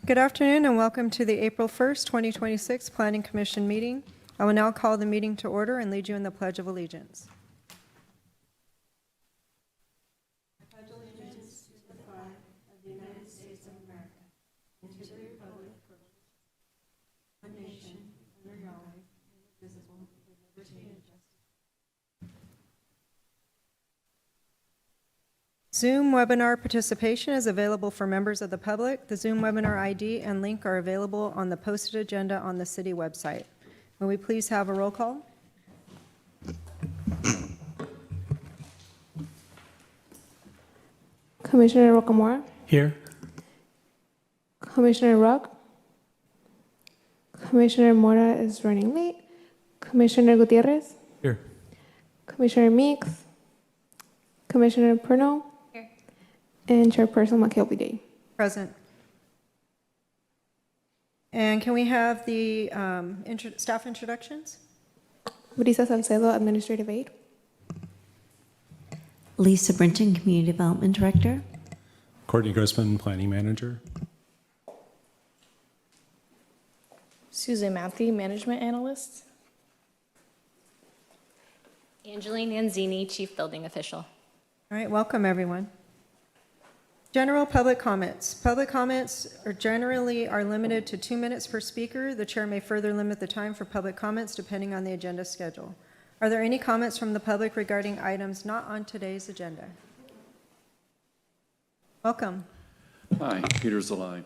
Good afternoon and welcome to the April 1st, 2026 Planning Commission meeting. I will now call the meeting to order and lead you in the Pledge of Allegiance. I pledge allegiance to the flag of the United States of America and to the republic for one nation, under God, indivisible, with liberty and justice. Zoom webinar participation is available for members of the public. The Zoom webinar ID and link are available on the posted agenda on the city website. Will we please have a roll call? Commissioner Rocamora. Here. Commissioner Rock. Commissioner Mora is running late. Commissioner Gutierrez. Here. Commissioner Meeks. Commissioner Pernell. Here. And Chairperson McKelvey-Day. Present. And can we have the staff introductions? Brisa Salcedo, Administrative Aide. Lisa Brinton, Community Development Director. Courtney Grossman, Planning Manager. Susan Matthew, Management Analyst. Angeline Anzini, Chief Building Official. All right, welcome everyone. General public comments. Public comments are generally limited to 2 minutes per speaker. The chair may further limit the time for public comments depending on the agenda schedule. Are there any comments from the public regarding items not on today's agenda? Welcome. Hi, Peter Zalai.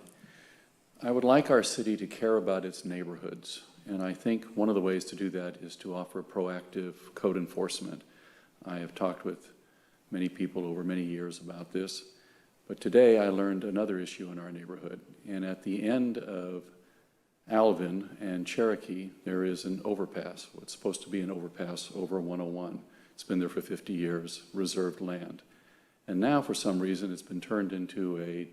I would like our city to care about its neighborhoods, and I think one of the ways to do that is to offer proactive code enforcement. I have talked with many people over many years about this, but today I learned another issue in our neighborhood, and at the end of Alvin and Cherokee, there is an overpass, what's supposed to be an overpass over 101. It's been there for 50 years, reserved land. And now, for some reason, it's been turned into a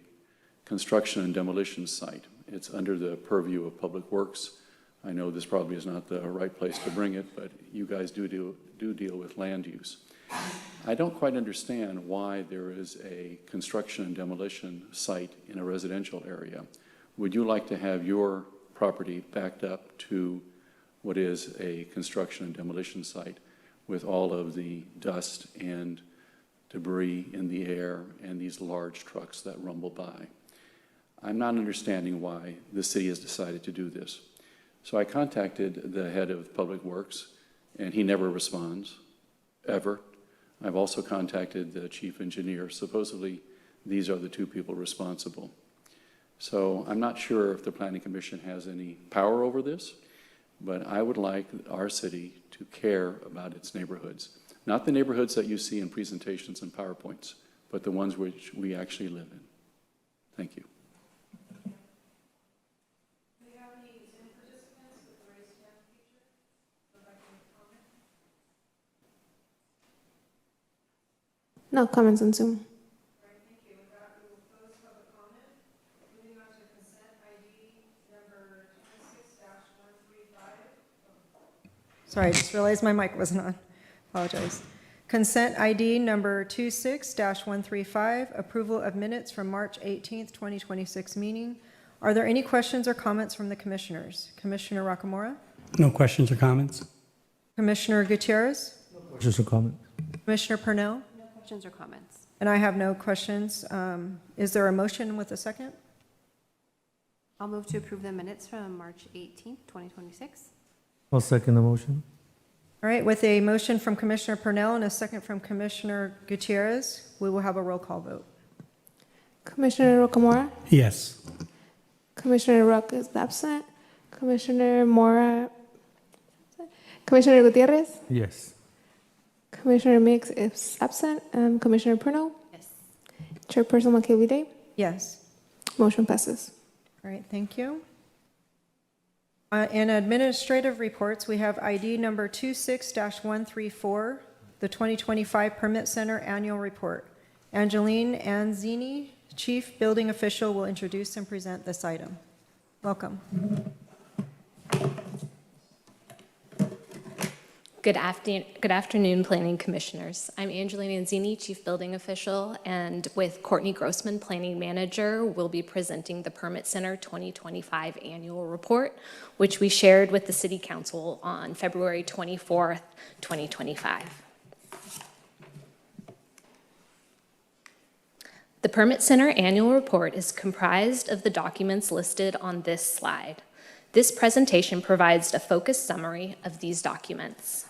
construction and demolition site. It's under the purview of Public Works. I know this probably is not the right place to bring it, but you guys do deal with land use. I don't quite understand why there is a construction and demolition site in a residential area. Would you like to have your property backed up to what is a construction and demolition site with all of the dust and debris in the air and these large trucks that rumble by? I'm not understanding why the city has decided to do this. So I contacted the head of Public Works, and he never responds, ever. I've also contacted the chief engineer. Supposedly, these are the two people responsible. So I'm not sure if the Planning Commission has any power over this, but I would like our city to care about its neighborhoods. Not the neighborhoods that you see in presentations and PowerPoints, but the ones which we actually live in. Thank you. Do we have any Zoom participants with the raised hand feature? Would like to make a comment? No comments on Zoom. All right, thank you. With that, we will close public comment. Moving on to consent ID number 26-135. Sorry, I just realized my mic wasn't on. Apologize. Consent ID number 26-135, approval of minutes from March 18th, 2026 meeting. Are there any questions or comments from the commissioners? Commissioner Rocamora? No questions or comments? Commissioner Gutierrez? No questions or comments. Commissioner Pernell? No questions or comments. And I have no questions. Is there a motion with a second? I'll move to approve the minutes from March 18th, 2026. I'll second the motion. All right, with a motion from Commissioner Pernell and a second from Commissioner Gutierrez, we will have a roll call vote. Commissioner Rocamora. Yes. Commissioner Rock is absent. Commissioner Mora. Commissioner Gutierrez. Yes. Commissioner Meeks is absent. And Commissioner Pernell. Yes. Chairperson McKelvey-Day. Yes. Motion passes. All right, thank you. In administrative reports, we have ID number 26-134, the 2025 Permit Center Annual Report. Angeline Anzini, Chief Building Official, will introduce and present this item. Welcome. Good afternoon, Planning Commissioners. I'm Angelina Anzini, Chief Building Official, and with Courtney Grossman, Planning Manager, we'll be presenting the Permit Center 2025 Annual Report, which we shared with the City Council on February 24th, 2025. The Permit Center Annual Report is comprised of the documents listed on this slide. This presentation provides a focused summary of these documents.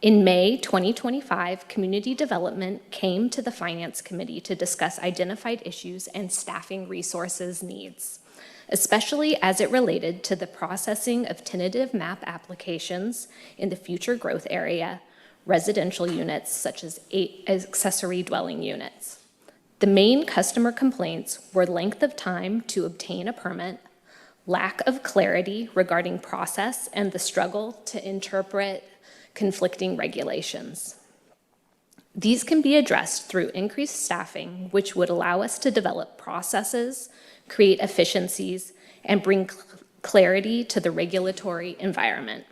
In May 2025, Community Development came to the Finance Committee to discuss identified issues and staffing resources needs, especially as it related to the processing of tentative map applications in the future growth area, residential units such as accessory dwelling units. The main customer complaints were length of time to obtain a permit, lack of clarity regarding process, and the struggle to interpret conflicting regulations. These can be addressed through increased staffing, which would allow us to develop processes, create efficiencies, and bring clarity to the regulatory environment.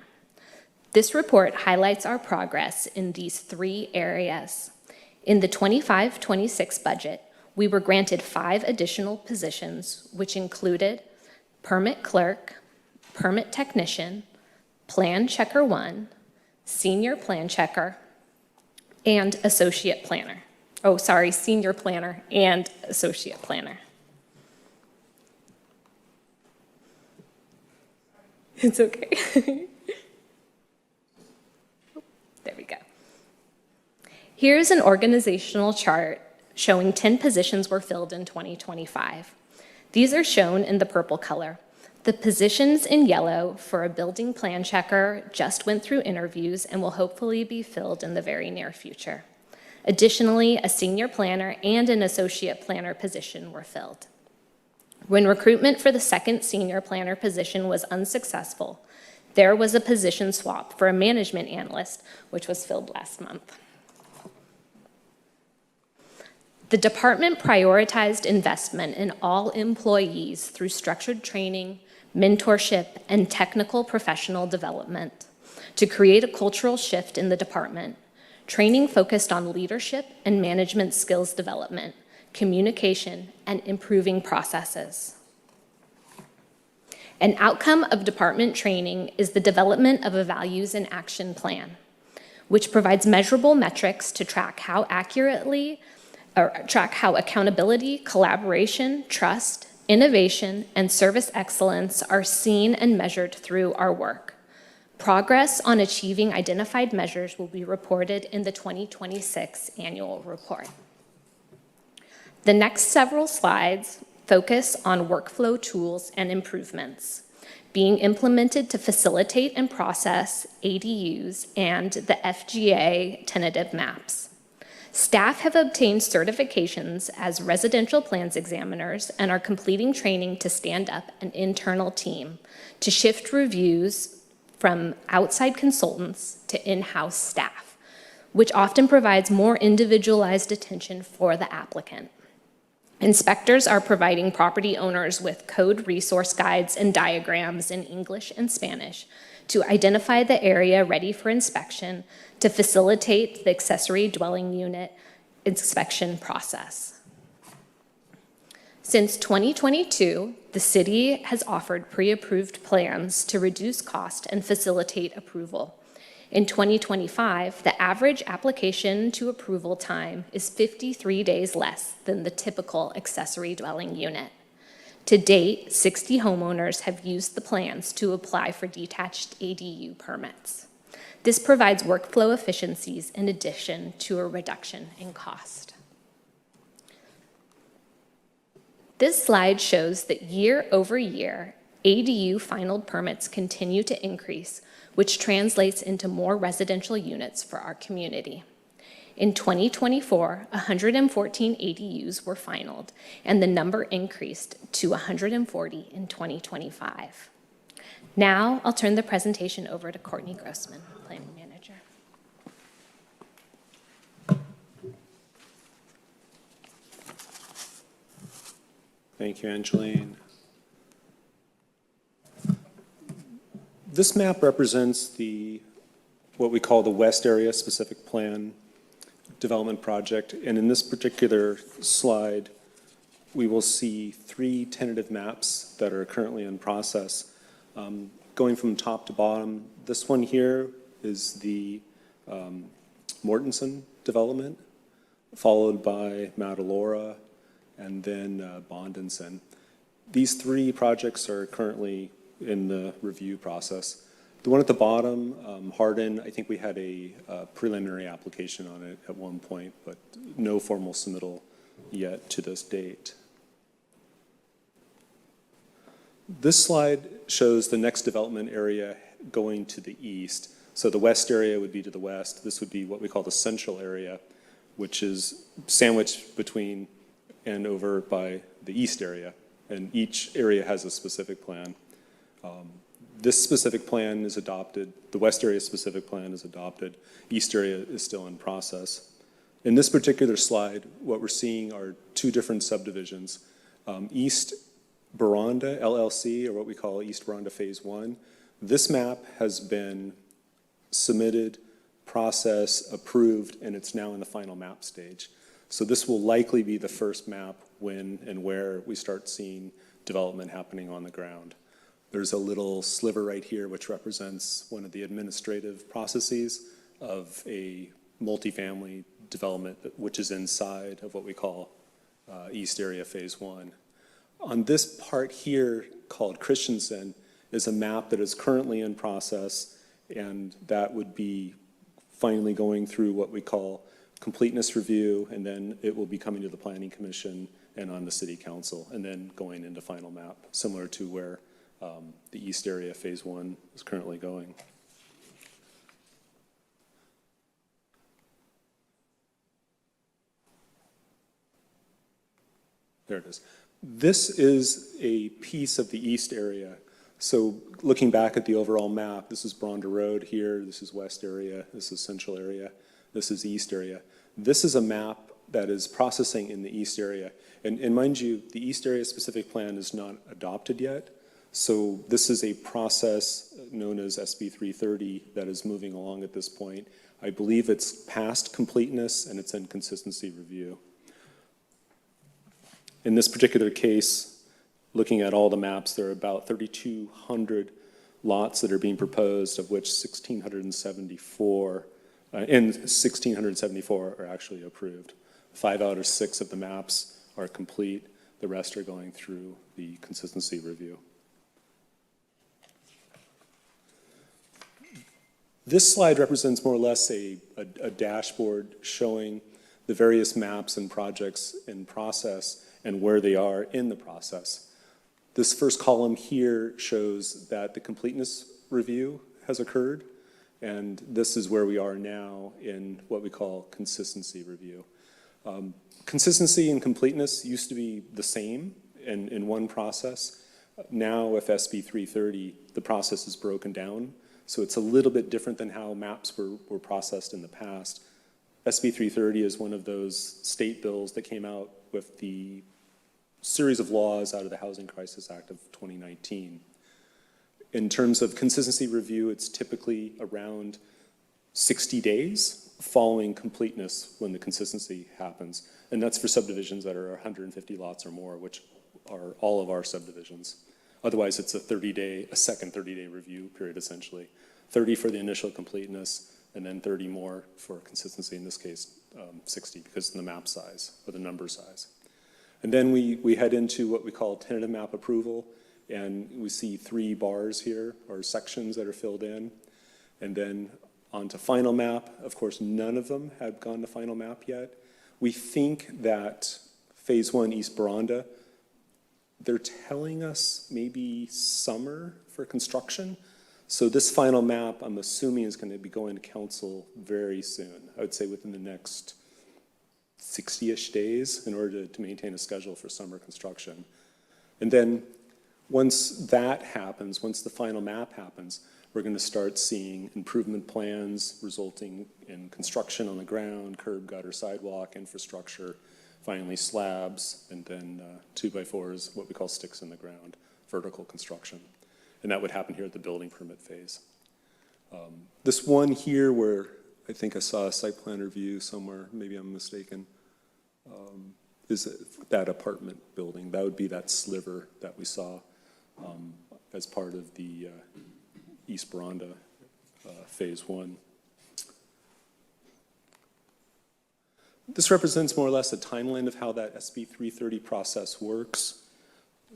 This report highlights our progress in these three areas. In the 25-26 budget, we were granted 5 additional positions, which included permit clerk, permit technician, plan checker 1, senior plan checker, and associate planner. Oh, sorry, senior planner and associate planner. It's okay. There we go. Here's an organizational chart showing 10 positions were filled in 2025. These are shown in the purple color. The positions in yellow for a building plan checker just went through interviews and will hopefully be filled in the very near future. Additionally, a senior planner and an associate planner position were filled. When recruitment for the second senior planner position was unsuccessful, there was a position swap for a management analyst, which was filled last month. The department prioritized investment in all employees through structured training, mentorship, and technical professional development. To create a cultural shift in the department, training focused on leadership and management skills development, communication, and improving processes. An outcome of department training is the development of a values and action plan, which provides measurable metrics to track how accountability, collaboration, trust, innovation, and service excellence are seen and measured through our work. Progress on achieving identified measures will be reported in the 2026 annual report. The next several slides focus on workflow tools and improvements being implemented to facilitate and process ADUs and the FGA tentative maps. Staff have obtained certifications as residential plans examiners and are completing training to stand up an internal team to shift reviews from outside consultants to in-house staff, which often provides more individualized attention for the applicant. Inspectors are providing property owners with code resource guides and diagrams in English and Spanish to identify the area ready for inspection to facilitate the accessory dwelling unit inspection process. Since 2022, the city has offered pre-approved plans to reduce cost and facilitate approval. In 2025, the average application to approval time is 53 days less than the typical accessory dwelling unit. To date, 60 homeowners have used the plans to apply for detached ADU permits. This provides workflow efficiencies in addition to a reduction in cost. This slide shows that year over year, ADU finaled permits continue to increase, which translates into more residential units for our community. In 2024, 114 ADUs were finaled, and the number increased to 140 in 2025. Now, I'll turn the presentation over to Courtney Grossman, Planning Manager. Thank you, Angeline. This map represents what we call the West Area Specific Plan Development Project. And in this particular slide, we will see 3 tentative maps that are currently in process. Going from top to bottom, this one here is the Mortensen development, followed by Matalora, and then Bondenson. These 3 projects are currently in the review process. The one at the bottom, Hardin, I think we had a preliminary application on it at one point, but no formal submittal yet to this date. This slide shows the next development area going to the east. So the west area would be to the west. This would be what we call the central area, which is sandwiched between and over by the east area. And each area has a specific plan. This specific plan is adopted. The west area specific plan is adopted. East area is still in process. In this particular slide, what we're seeing are 2 different subdivisions. East Baranda LLC, or what we call East Baranda Phase 1. This map has been submitted, processed, approved, and it's now in the final map stage. So this will likely be the first map when and where we start seeing development happening on the ground. There's a little sliver right here which represents one of the administrative processes of a multifamily development which is inside of what we call East Area Phase 1. On this part here called Christensen is a map that is currently in process, and that would be finally going through what we call completeness review, and then it will be coming to the Planning Commission and on the City Council, and then going into final map, similar to where the East Area Phase 1 is currently going. There it is. This is a piece of the East Area. So looking back at the overall map, this is Bronda Road here, this is West Area, this is Central Area, this is East Area. This is a map that is processing in the East Area. And mind you, the East Area Specific Plan is not adopted yet. So this is a process known as SB 330 that is moving along at this point. I believe it's past completeness and it's in consistency review. In this particular case, looking at all the maps, there are about 3,200 lots that are being proposed, of which 1,674 are actually approved. 5 out of 6 of the maps are complete. The rest are going through the consistency review. This slide represents more or less a dashboard showing the various maps and projects in process and where they are in the process. This first column here shows that the completeness review has occurred, and this is where we are now in what we call consistency review. Consistency and completeness used to be the same in one process. Now with SB 330, the process is broken down, so it's a little bit different than how maps were processed in the past. SB 330 is one of those state bills that came out with the series of laws out of the Housing Crisis Act of 2019. In terms of consistency review, it's typically around 60 days following completeness when the consistency happens. And that's for subdivisions that are 150 lots or more, which are all of our subdivisions. Otherwise, it's a second 30-day review period, essentially. 30 for the initial completeness, and then 30 more for consistency, in this case, 60, because of the map size, or the number size. And then we head into what we call tentative map approval, and we see 3 bars here, or sections that are filled in. And then onto final map. Of course, none of them have gone to final map yet. We think that Phase 1 East Baranda, they're telling us maybe summer for construction. So this final map, I'm assuming, is going to be going to council very soon. I would say within the next 60-ish days in order to maintain a schedule for summer construction. And then once that happens, once the final map happens, we're going to start seeing improvement plans resulting in construction on the ground, curb, gutter, sidewalk, infrastructure, finally slabs, and then 2x4s, what we call sticks in the ground, vertical construction. and that would happen here at the building permit phase. This one here where I think I saw a site plan review somewhere, maybe I'm mistaken, is that apartment building. That would be that sliver that we saw as part of the East Baranda Phase 1. This represents more or less a timeline of how that SB 330 process works.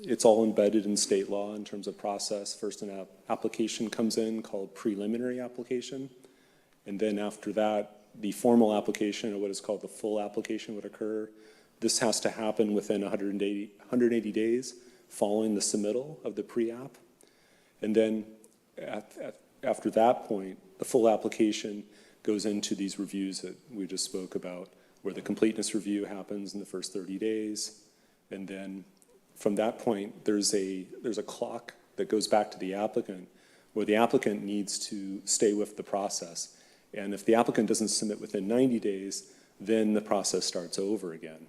It's all embedded in state law in terms of process. First, an application comes in called preliminary application, and then after that, the formal application, or what is called the full application, would occur. This has to happen within 180 days following the submittal of the pre-app. And then after that point, the full application goes into these reviews that we just spoke about, where the completeness review happens in the first 30 days. And then from that point, there's a clock that goes back to the applicant, where the applicant needs to stay with the process. And if the applicant doesn't submit within 90 days, then the process starts over again.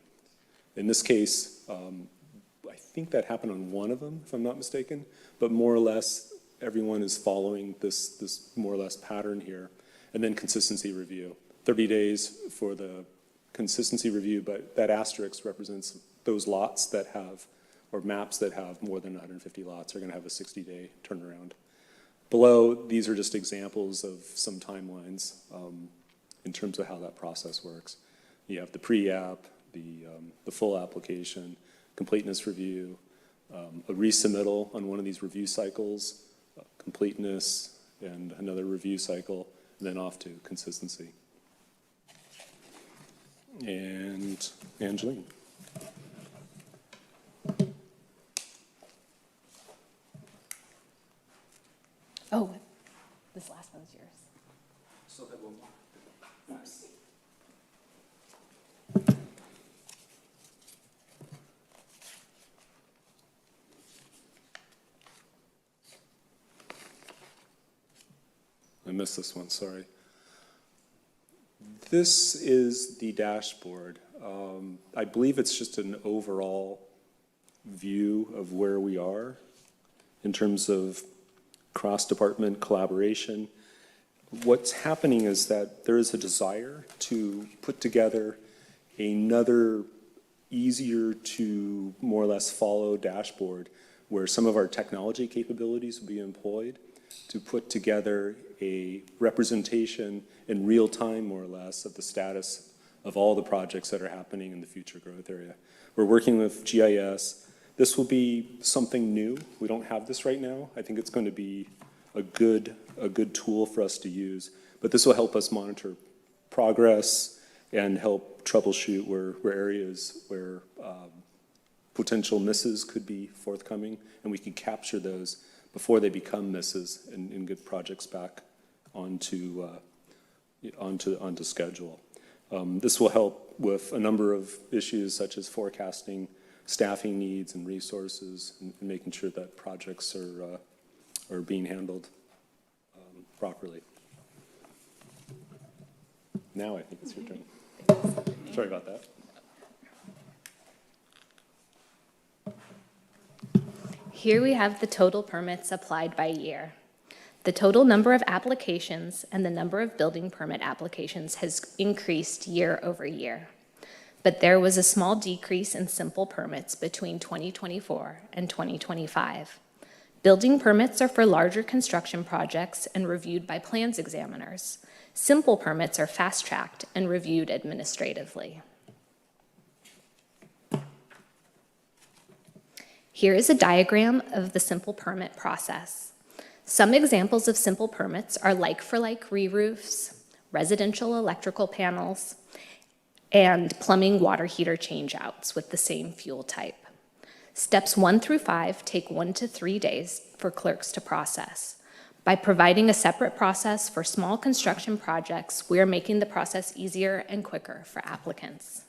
In this case, I think that happened on one of them, if I'm not mistaken, but more or less, everyone is following this more or less pattern here. And then consistency review, 30 days for the consistency review, but that asterisk represents those lots that have, or maps that have more than 150 lots are gonna have a 60-day turnaround. Below, these are just examples of some timelines in terms of how that process works. You have the pre-app, the full application, completeness review, a resubmittal on one of these review cycles, completeness, and another review cycle, and then off to consistency. And Angeline. Oh, this last one's yours. So that will I missed this one, sorry. This is the dashboard. I believe it's just an overall view of where we are in terms of cross-department collaboration. What's happening is that there is a desire to put together another easier to more or less follow dashboard where some of our technology capabilities will be employed to put together a representation in real time, more or less, of the status of all the projects that are happening in the future growth area. We're working with GIS. This will be something new. We don't have this right now. I think it's going to be a good tool for us to use, but this will help us monitor progress and help troubleshoot where areas where potential misses could be forthcoming, and we can capture those before they become misses and get projects back onto schedule. This will help with a number of issues such as forecasting staffing needs and resources, and making sure that projects are being handled properly. Now I think it's your turn. Sorry about that. Here we have the total permits applied by year. The total number of applications and the number of building permit applications has increased year over year. But there was a small decrease in simple permits between 2024 and 2025. Building permits are for larger construction projects and reviewed by plans examiners. Simple permits are fast-tracked and reviewed administratively. Here is a diagram of the simple permit process. Some examples of simple permits are like-for-like re-roofs, residential electrical panels, and plumbing water heater change-outs with the same fuel type. Steps 1 through 5 take 1 to 3 days for clerks to process. By providing a separate process for small construction projects, we are making the process easier and quicker for applicants.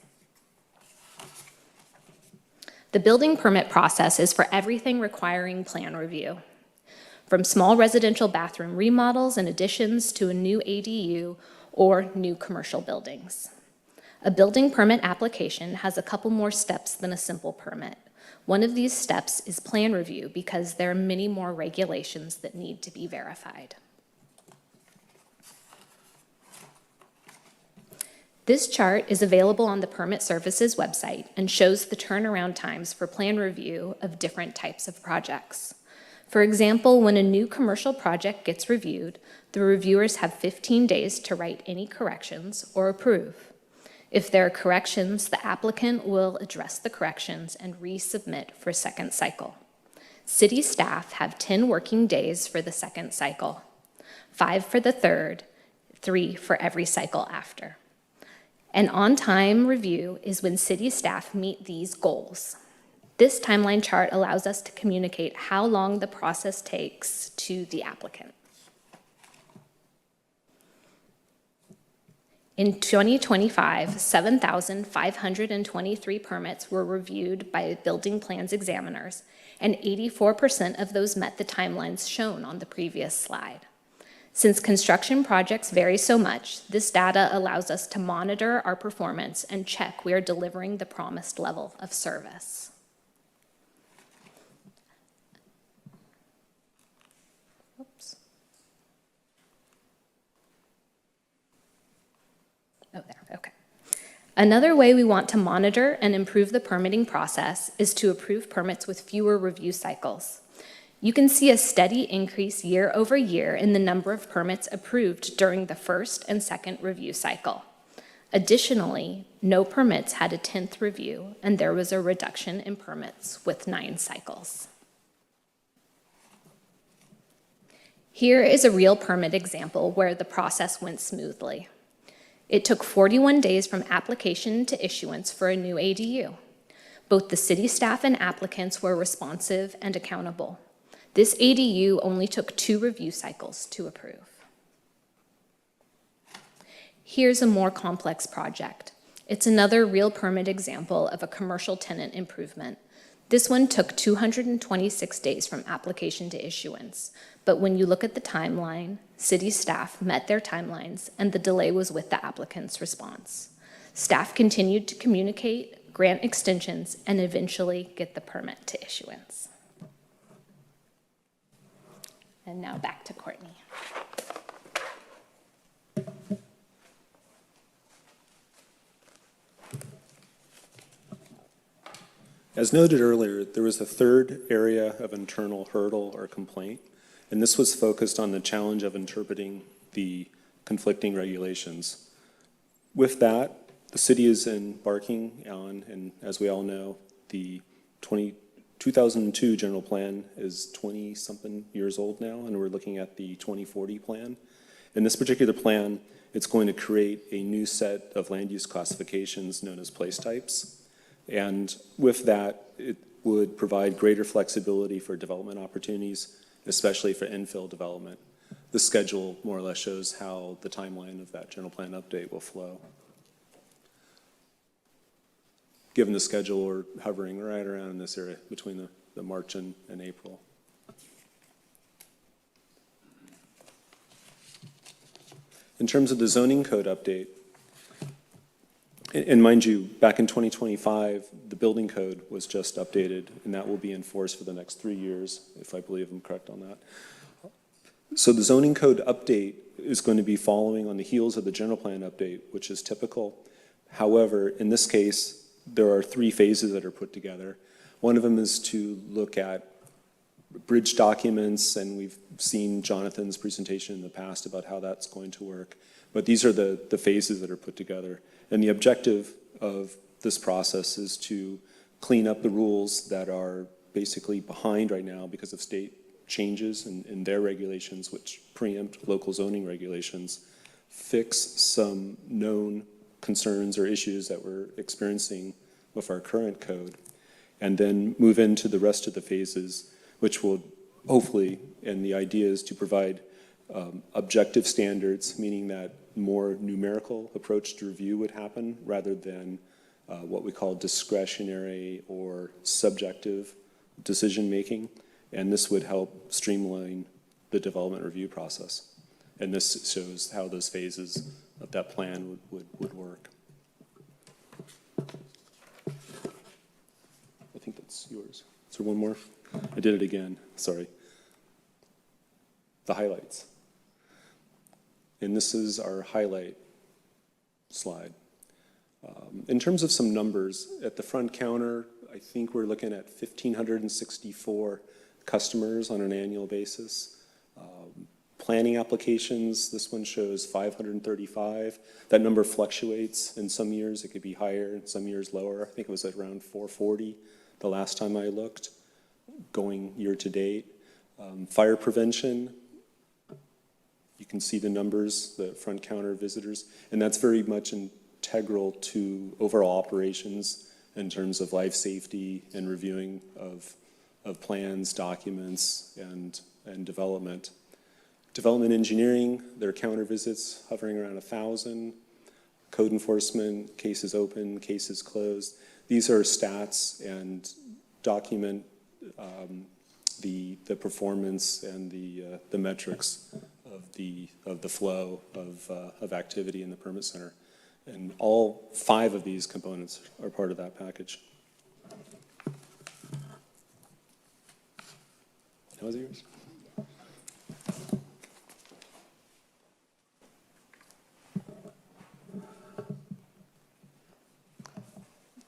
The building permit process is for everything requiring plan review, from small residential bathroom remodels and additions to a new ADU or new commercial buildings. A building permit application has a couple more steps than a simple permit. One of these steps is plan review because there are many more regulations that need to be verified. This chart is available on the Permit Services website and shows the turnaround times for plan review of different types of projects. For example, when a new commercial project gets reviewed, the reviewers have 15 days to write any corrections or approve. If there are corrections, the applicant will address the corrections and resubmit for second cycle. City staff have 10 working days for the second cycle, 5 for the third, 3 for every cycle after. An on-time review is when city staff meet these goals. This timeline chart allows us to communicate how long the process takes to the applicant. In 2025, 7,523 permits were reviewed by building plans examiners, and 84% of those met the timelines shown on the previous slide. Since construction projects vary so much, this data allows us to monitor our performance and check we are delivering the promised level of service. Oops. Oh, there, okay. Another way we want to monitor and improve the permitting process is to approve permits with fewer review cycles. You can see a steady increase year over year in the number of permits approved during the first and second review cycle. Additionally, no permits had a 10th review, and there was a reduction in permits with 9 cycles. Here is a real permit example where the process went smoothly. It took 41 days from application to issuance for a new ADU. Both the city staff and applicants were responsive and accountable. This ADU only took 2 review cycles to approve. Here's a more complex project. It's another real permit example of a commercial tenant improvement. This one took 226 days from application to issuance, but when you look at the timeline, city staff met their timelines and the delay was with the applicant's response. Staff continued to communicate, grant extensions, and eventually get the permit to issuance. And now back to Courtney. As noted earlier, there was a third area of internal hurdle or complaint, and this was focused on the challenge of interpreting the conflicting regulations. With that, the city is embarking on, and as we all know, the 2002 general plan is 20-something years old now, and we're looking at the 2040 plan. In this particular plan, it's going to create a new set of land use classifications known as place types. And with that, it would provide greater flexibility for development opportunities, especially for infill development. The schedule more or less shows how the timeline of that general plan update will flow. Given the schedule, we're hovering right around in this area between the March and April. In terms of the zoning code update, and mind you, back in 2025, the building code was just updated, and that will be enforced for the next 3 years, if I believe I'm correct on that. So the zoning code update is going to be following on the heels of the general plan update, which is typical. However, in this case, there are 3 phases that are put together. One of them is to look at bridge documents, and we've seen Jonathan's presentation in the past about how that's going to work. But these are the phases that are put together. And the objective of this process is to clean up the rules that are basically behind right now because of state changes in their regulations, which preempt local zoning regulations, fix some known concerns or issues that we're experiencing with our current code, and then move into the rest of the phases, which will hopefully, and the idea is to provide objective standards, meaning that more numerical approach to review would happen rather than what we call discretionary or subjective decision making, and this would help streamline the development review process. And this shows how those phases of that plan would work. I think that's It's yours. Is there one more? I did it again, sorry. The highlights. And this is our highlight slide. In terms of some numbers, at the front counter, I think we're looking at 1,564 customers on an annual basis. Planning applications, this one shows 535. That number fluctuates. In some years, it could be higher, in some years lower. I think it was at around 440 the last time I looked, going year to date. Fire prevention, you can see the numbers, the front counter visitors, and that's very much integral to overall operations in terms of life safety and reviewing of plans, documents, and development. Development engineering, their counter visits hovering around 1,000. Code enforcement, cases open, cases closed. These are stats and document the performance and the metrics of the flow of activity in the permit center. And all 5 of these components are part of that package. How was yours?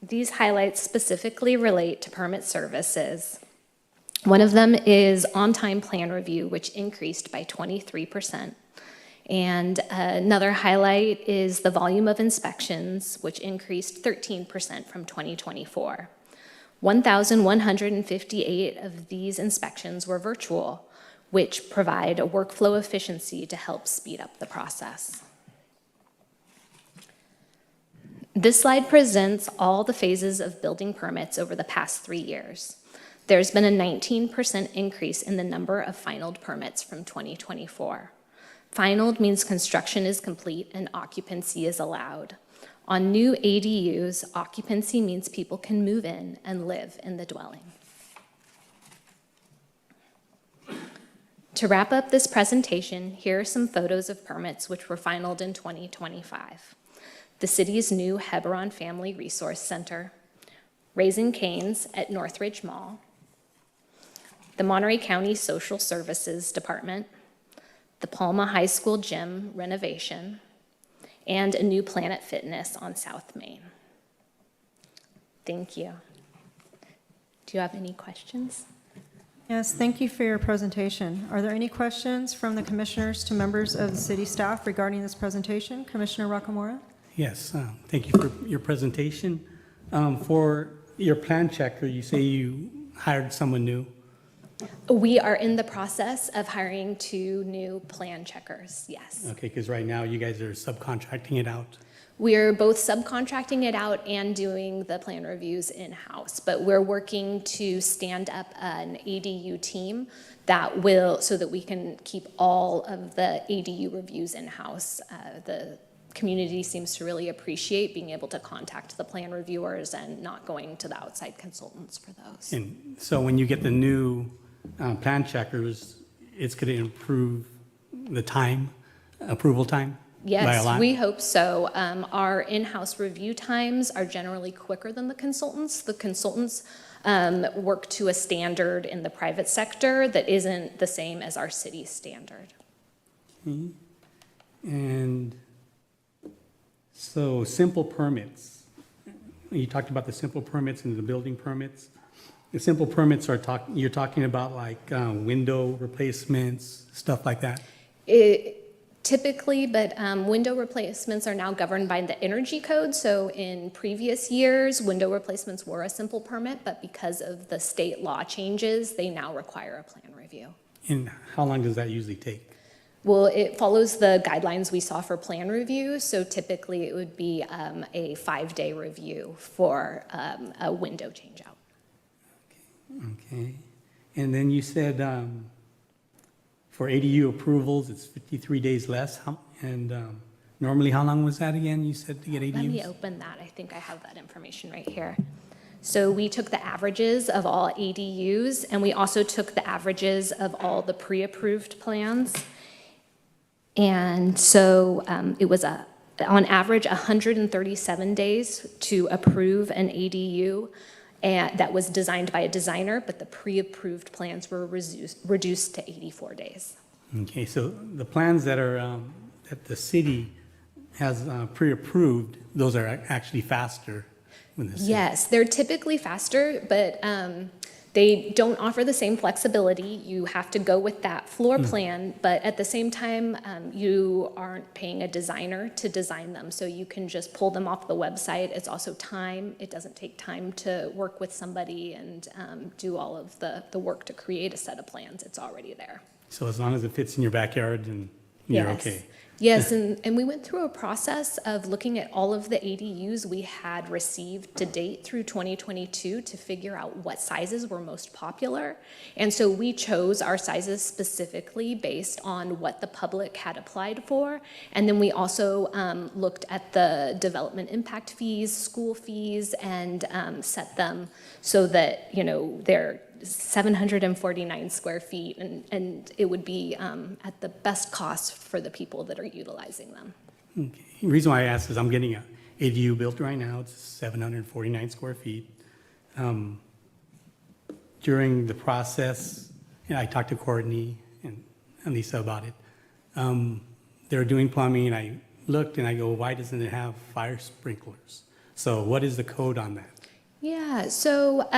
These highlights specifically relate to permit services. One of them is on-time plan review, which increased by 23%. And another highlight is the volume of inspections, which increased 13% from 2024. 1,158 of these inspections were virtual, which provide a workflow efficiency to help speed up the process. This slide presents all the phases of building permits over the past 3 years. There's been a 19% increase in the number of finaled permits from 2024. Finaled means construction is complete and occupancy is allowed. On new ADUs, occupancy means people can move in and live in the dwelling. To wrap up this presentation, here are some photos of permits which were finaled in 2025. The city's new Hebron Family Resource Center, Raising Cane's at Northridge Mall, the Monterey County Social Services Department, the Palma High School gym renovation, and a new Planet Fitness on South Main. Thank you. Do you have any questions? Yes, thank you for your presentation. Are there any questions from the commissioners to members of the city staff regarding this presentation? Commissioner Rocamora? Yes, thank you for your presentation. For your plan checker, you say you hired someone new. We are in the process of hiring 2 new plan checkers, yes. Okay, because right now you guys are subcontracting it out. We're both subcontracting it out and doing the plan reviews in-house, but we're working to stand up an ADU team that will, so that we can keep all of the ADU reviews in-house. The community seems to really appreciate being able to contact the plan reviewers and not going to the outside consultants for those. And so when you get the new plan checkers, it's going to improve the time, approval time? By a Yes, lot? we hope so. Our in-house review times are generally quicker than the consultants. The consultants work to a standard in the private sector that isn't the same as our city standard. Okay. And so simple permits. You talked about the simple permits and the building permits. The simple permits are you're talking about like window replacements, stuff like that? Typically, but window replacements are now governed by the energy code. So in previous years, window replacements were a simple permit, but because of the state law changes, they now require a plan review. And how long does that usually take? Well, it follows the guidelines we saw for plan review. So typically it would be a 5-day review for a window change out. Okay. And then you said for ADU approvals, it's 53 days less. And normally, how long was that again? You said to get ADUs? Let me open that. I think I have that information right here. So we took the averages of all ADUs, and we also took the averages of all the pre-approved plans. And so it was on average 137 days to approve an ADU, and that was designed by a designer, but the pre-approved plans were reduced to 84 days. Okay, so the plans that are, that the city has pre-approved, those are actually faster with the city? Yes, they're typically faster, but they don't offer the same flexibility. You have to go with that floor plan, but at the same time, you aren't paying a designer to design them, so you can just pull them off the website. It's also time. It doesn't take time to work with somebody and do all of the work to create a set of plans. It's already there. So as long as it fits in your backyard, then you're Yes. okay? Yes, and we went through a process of looking at all of the ADUs we had received to date through 2022 to figure out what sizes were most popular. And so we chose our sizes specifically based on what the public had applied for. And then we also looked at the development impact fees, school fees, and set them so that, you know, they're 749 square feet, and it would be at the best cost for the people that are utilizing them. Okay. The reason why I asked is I'm getting a ADU built right now. It's 749 square feet. During the process, I talked to Courtney and Lisa about it. They were doing plumbing, and I looked and I go, why doesn't it have fire sprinklers? So what is the code on that? Yeah, so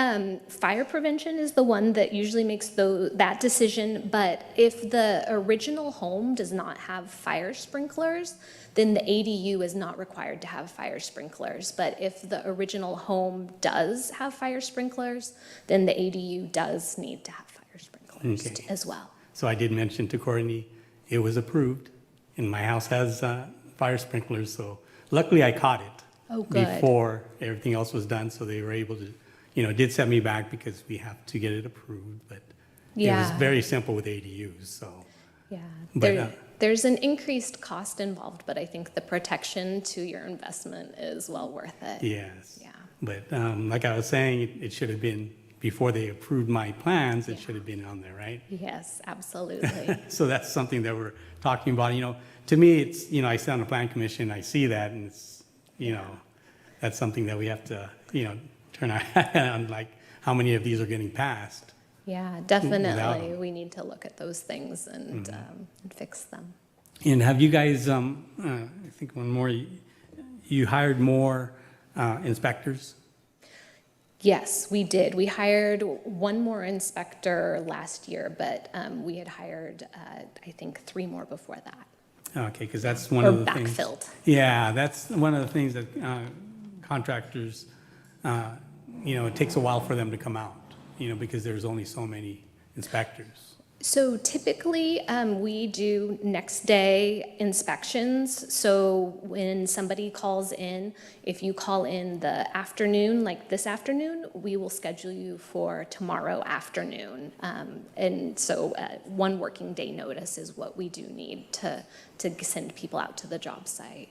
fire prevention is the one that usually makes that decision, but if the original home does not have fire sprinklers, then the ADU is not required to have fire sprinklers. But if the original home does have fire sprinklers, then the ADU does need to have fire sprinklers Okay. as well. So I did mention to Courtney, it was approved, and my house has fire sprinklers, so luckily I caught it. Oh, good. Before everything else was done, so they were able to, it did set me back because we have to get it approved, but it was Yeah. very simple with ADUs, so. Yeah, But, there's an increased cost involved, but I think the protection to your investment is well worth it. Yes. Yeah. But like I was saying, it should have been, before they approved my plans, it should have been on there, right? Yes, absolutely. So that's something that we're talking about, to me, it's, I sit on the plan commission, I see that, and it's, that's something that we have to, turn our eye on, like, how many of these are getting passed. Yeah, definitely. Without- We need to look at those things and fix them. And have you guys, I think one more, you hired more inspectors? Yes, we did. We hired one more inspector last year, but we had hired, I think, 3 more before that. Okay, because that's one Or of the things. backfilled. Yeah, that's one of the things that contractors, it takes a while for them to come out, because there's only so many inspectors. So typically, we do next day inspections. So when somebody calls in, if you call in the afternoon, like this afternoon, we will schedule you for tomorrow afternoon. And so 1 working day notice is what we do need to send people out to the job site.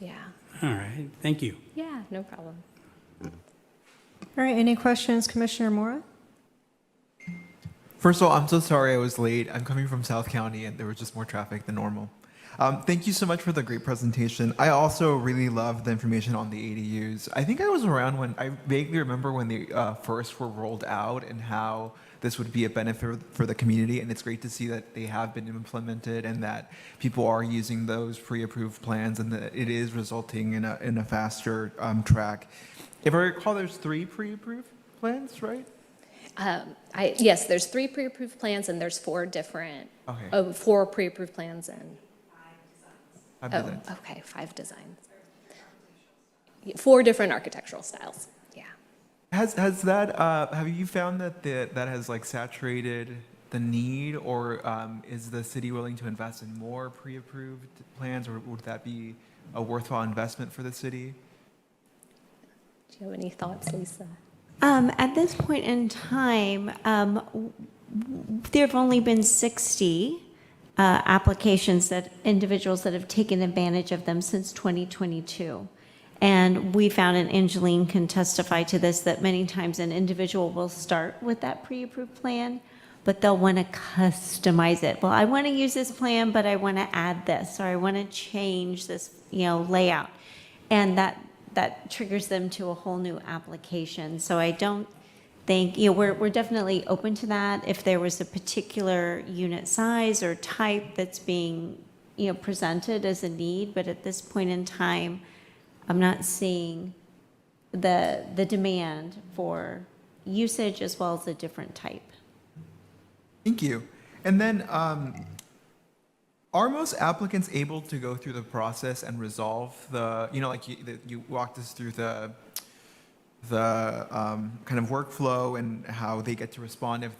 Yeah. All right, thank you. Yeah, no problem. All right, any questions, Commissioner Mora? First of all, I'm so sorry I was late. I'm coming from South County and there was just more traffic than normal. Thank you so much for the great presentation. I also really love the information on the ADUs. I think I was around when, I vaguely remember when they first were rolled out and how this would be a benefit for the community, and it's great to see that they have been implemented and that people are using those pre-approved plans and that it is resulting in a faster track. If I recall, there's 3 pre-approved plans, right? Yes, there's 3 pre-approved plans and there's 4 different, Okay. 4 pre-approved plans and, 5 designs. okay, 5 designs. 4 different architectural styles, yeah. Has that have you found that that has like saturated the need, or is the city willing to invest in more pre-approved plans, or would that be a worthwhile investment for the city? Do you have any thoughts, Lisa? At this point in time, there have only been 60 applications that individuals that have taken advantage of them since 2022. And we found, and Angeline can testify to this, that many times an individual will start with that pre-approved plan, but they'll want to customize it. Well, I want to use this plan, but I want to add this, or I want to change this, layout. And that triggers them to a whole new application. So I don't think, we're definitely open to that if there was a particular unit size or type that's being, presented as a need, but at this point in time, I'm not seeing the demand for usage as well as a different type. Thank you. And then, are most applicants able to go through the process and resolve the, you walked us through the kind of workflow and how they get to respond if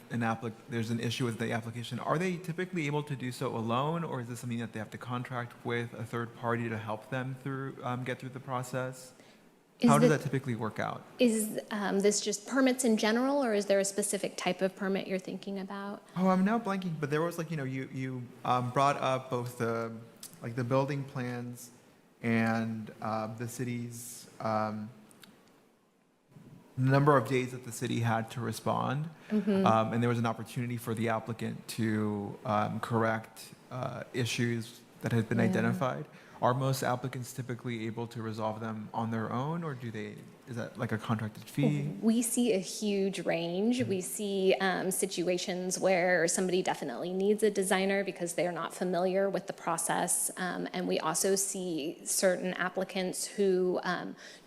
there's an issue with the application. Are they typically able to do so alone, or is this something that they have to contract with a third party to help them get through the process? How does that typically work out? Is this just permits in general, or is there a specific type of permit you're thinking about? Oh, I'm now blanking, but there was you brought up both the building plans and the city's number of days that the city had to respond, and there was an opportunity for the applicant to correct issues that had been identified. Are most applicants typically able to resolve them on their own, or is that like a contracted fee? We see a huge range. We see situations where somebody definitely needs a designer because they're not familiar with the process. And we also see certain applicants who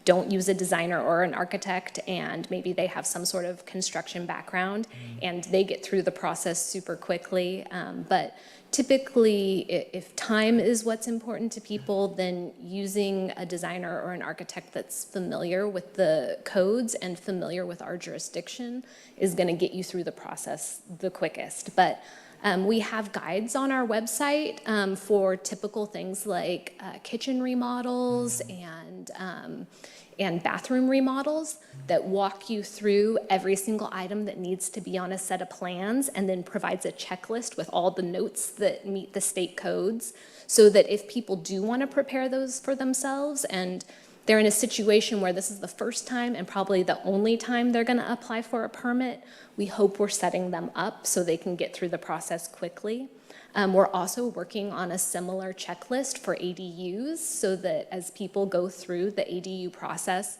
don't use a designer or an architect, and maybe they have some sort of construction background, and they get through the process super quickly. But typically, if time is what's important to people, then using a designer or an architect that's familiar with the codes and familiar with our jurisdiction is going to get you through the process the quickest. But we have guides on our website for typical things like kitchen remodels and bathroom remodels that walk you through every single item that needs to be on a set of plans, and then provides a checklist with all the notes that meet the state codes, so that if people do want to prepare those for themselves and they're in a situation where this is the first time and probably the only time they're going to apply for a permit, we hope we're setting them up so they can get through the process quickly. We're also working on a similar checklist for ADUs, so that as people go through the ADU process,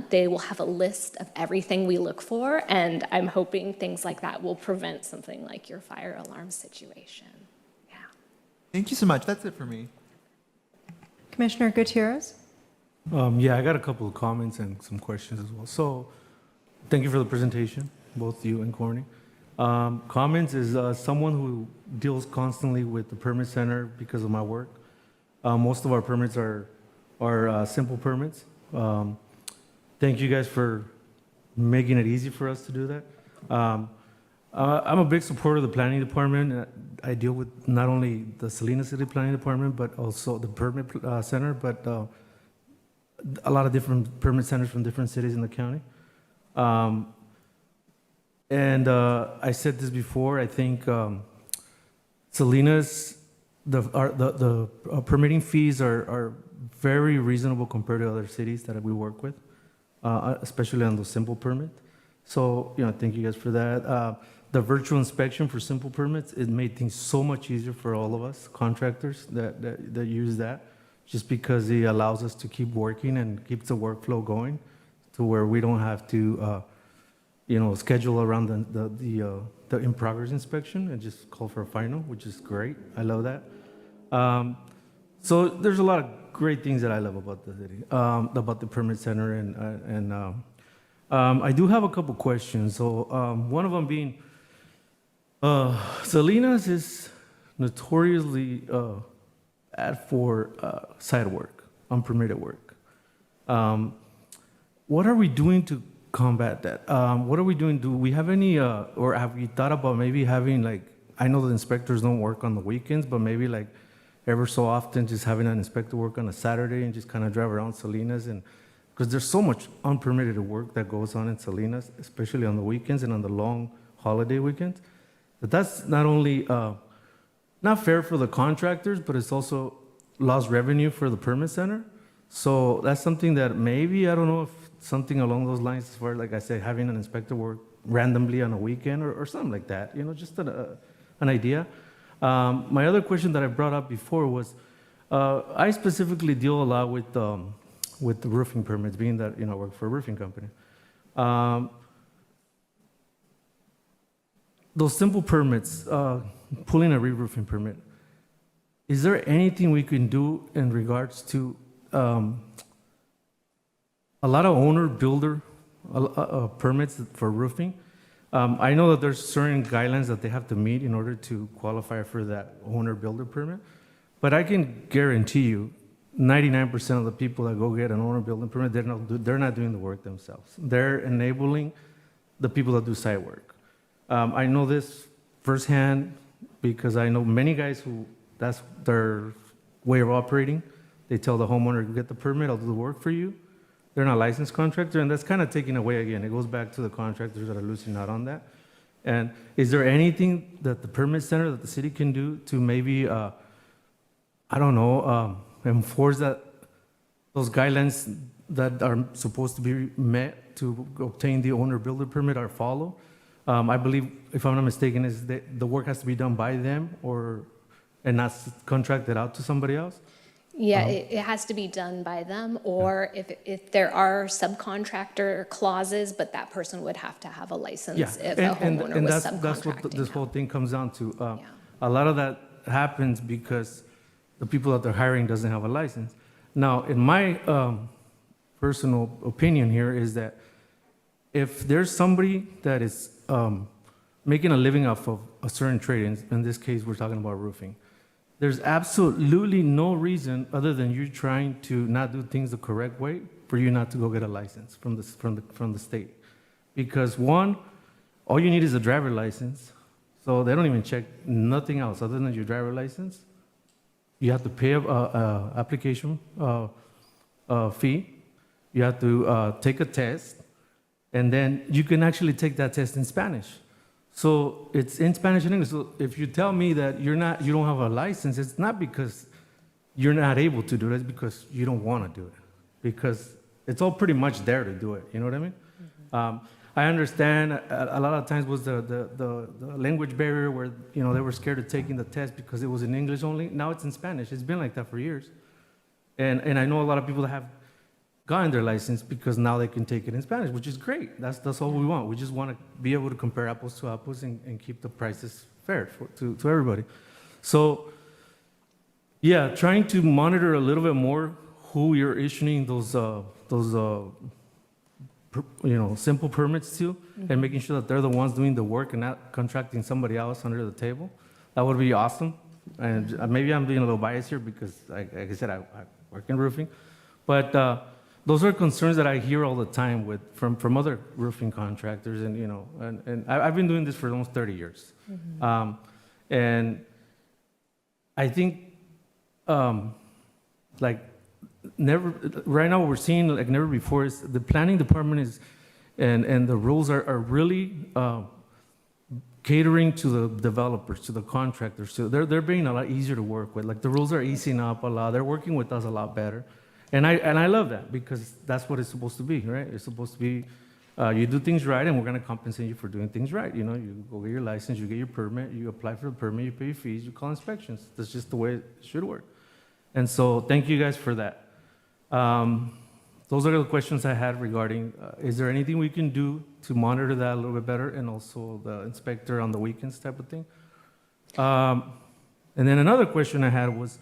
they will have a list of everything we look for, and I'm hoping things like that will prevent something like your fire alarm situation. Yeah. Thank you so much. That's it for me. Commissioner Gutierrez? Yeah, I got a couple of comments and some questions as well. So, thank you for the presentation, both you and Corny. Comments is someone who deals constantly with the permit center because of my work. Most of our permits are simple permits. Thank you guys for making it easy for us to do that. I'm a big supporter of the planning department. I deal with not only the Salinas City Planning Department, but also the permit center, but a lot of different permit centers from different cities in the county. And I said this before, I think Salinas, the permitting fees are very reasonable compared to other cities that we work with, especially on the simple permit. So, thank you guys for that. The virtual inspection for simple permits, it made things so much easier for all of us contractors that use that, just because it allows us to keep working and keeps the workflow going to where we don't have to schedule around the in-progress inspection and just call for a final, which is great. I love that. So there's a lot of great things that I love about the city, about the permit center, and I do have a couple questions. So one of them being, Salinas is notoriously bad for site work, unpermitted work. What are we doing to combat that? What are we doing? Do we have any, or have we thought about maybe having, like, I know the inspectors don't work on the weekends, but maybe like ever so often just having an inspector work on a Saturday and just kind of drive around Salinas, and because there's so much unpermitted work that goes on in Salinas, especially on the weekends and on the long holiday weekends. But that's not only not fair for the contractors, but it's also lost revenue for the permit center. So that's something that maybe, I don't know if something along those lines, as far, like I said, having an inspector work randomly on a weekend or something like that, just an idea. My other question that I brought up before was, I specifically deal a lot with with the roofing permits, being that, I work for a roofing company. Those simple permits, pulling a re-roofing permit, is there anything we can do in regards to a lot of owner-builder permits for roofing? I know that there's certain guidelines that they have to meet in order to qualify for that owner-builder permit, but I can guarantee you 99% of the people that go get an owner-builder permit, they're not doing the work themselves. They're enabling the people that do site work. I know this firsthand because I know many guys who that's their way of operating. They tell the homeowner, get the permit, I'll do the work for you. They're not licensed contractor, and that's kind of taken away again. It goes back to the contractors that are losing out on that. And is there anything that the permit center, that the city can do to maybe, enforce that those guidelines that are supposed to be met to obtain the owner-builder permit are followed? I believe, if I'm not mistaken, is that the work has to be done by them and not contracted out to somebody else? Yeah, it has to be done by them, or if there are subcontractor clauses, but that person would have to have a license if a homeowner was subcontracting. That's what this whole out. thing comes down to. Yeah. A lot of that happens because the people that they're hiring doesn't have a license. Now, in my personal opinion here is that if there's somebody that is making a living off of a certain trade, in this case, we're talking about roofing, there's absolutely no reason other than you trying to not do things the correct way for you not to go get a license from the state. Because one, all you need is a driver license, so they don't even check nothing else other than your driver license. You have to pay a application fee. You have to take a test, and then you can actually take that test in Spanish. So it's in Spanish and English. So if you tell me that you don't have a license, it's not because you're not able to do it. It's because you don't want to do it. Because it's all pretty much there to do it. You know what I mean? Mm-hmm. I understand a lot of times was the language barrier where they were scared of taking the test because it was in English only. Now it's in Spanish. It's been like that for years. And I know a lot of people that have gotten their license because now they can take it in Spanish, which is great. That's all we want. We just want to be able to compare apples to apples and keep the prices fair to everybody. So, yeah, trying to monitor a little bit more who you're issuing those simple permits to, and making sure that they're the ones doing the work and not contracting somebody else under the table. That would be awesome. And maybe I'm being a little biased here because, like I said, I work in roofing, but. Those are concerns that I hear all the time from other roofing contractors, and I've been doing this for almost 30 years. Mm-hmm. And I think, right now what we're seeing like never before is the planning department and the rules are really catering to the developers, to the contractors. So they're being a lot easier to work with. Like the rules are easing up a lot. They're working with us a lot better. And I love that because that's what it's supposed to be, right? It's supposed to be, you do things right and we're going to compensate you for doing things right. You go get your license, you get your permit, you apply for the permit, you pay your fees, you call inspections. That's just the way it should work. And so thank you guys for that. Those are the questions I had regarding, is there anything we can do to monitor that a little bit better and also the inspector on the weekends type of thing? And then another question I had was,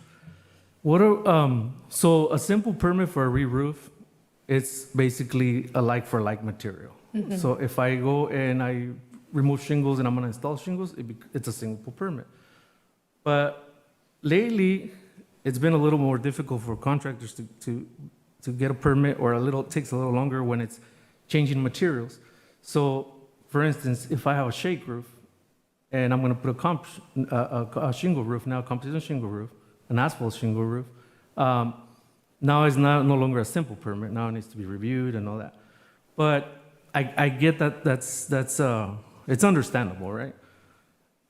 so a simple permit for a re-roof, it's basically a like-for-like material. Mm-hmm. So if I go and I remove shingles and I'm going to install shingles, it's a simple permit. But lately, it's been a little more difficult for contractors to get a permit, or takes a little longer when it's changing materials. So, for instance, if I have a shake roof and I'm going to put a shingle roof now, a composition shingle roof, an asphalt shingle roof, now it's no longer a simple permit. Now it needs to be reviewed and all that. But I get that's it's understandable, right?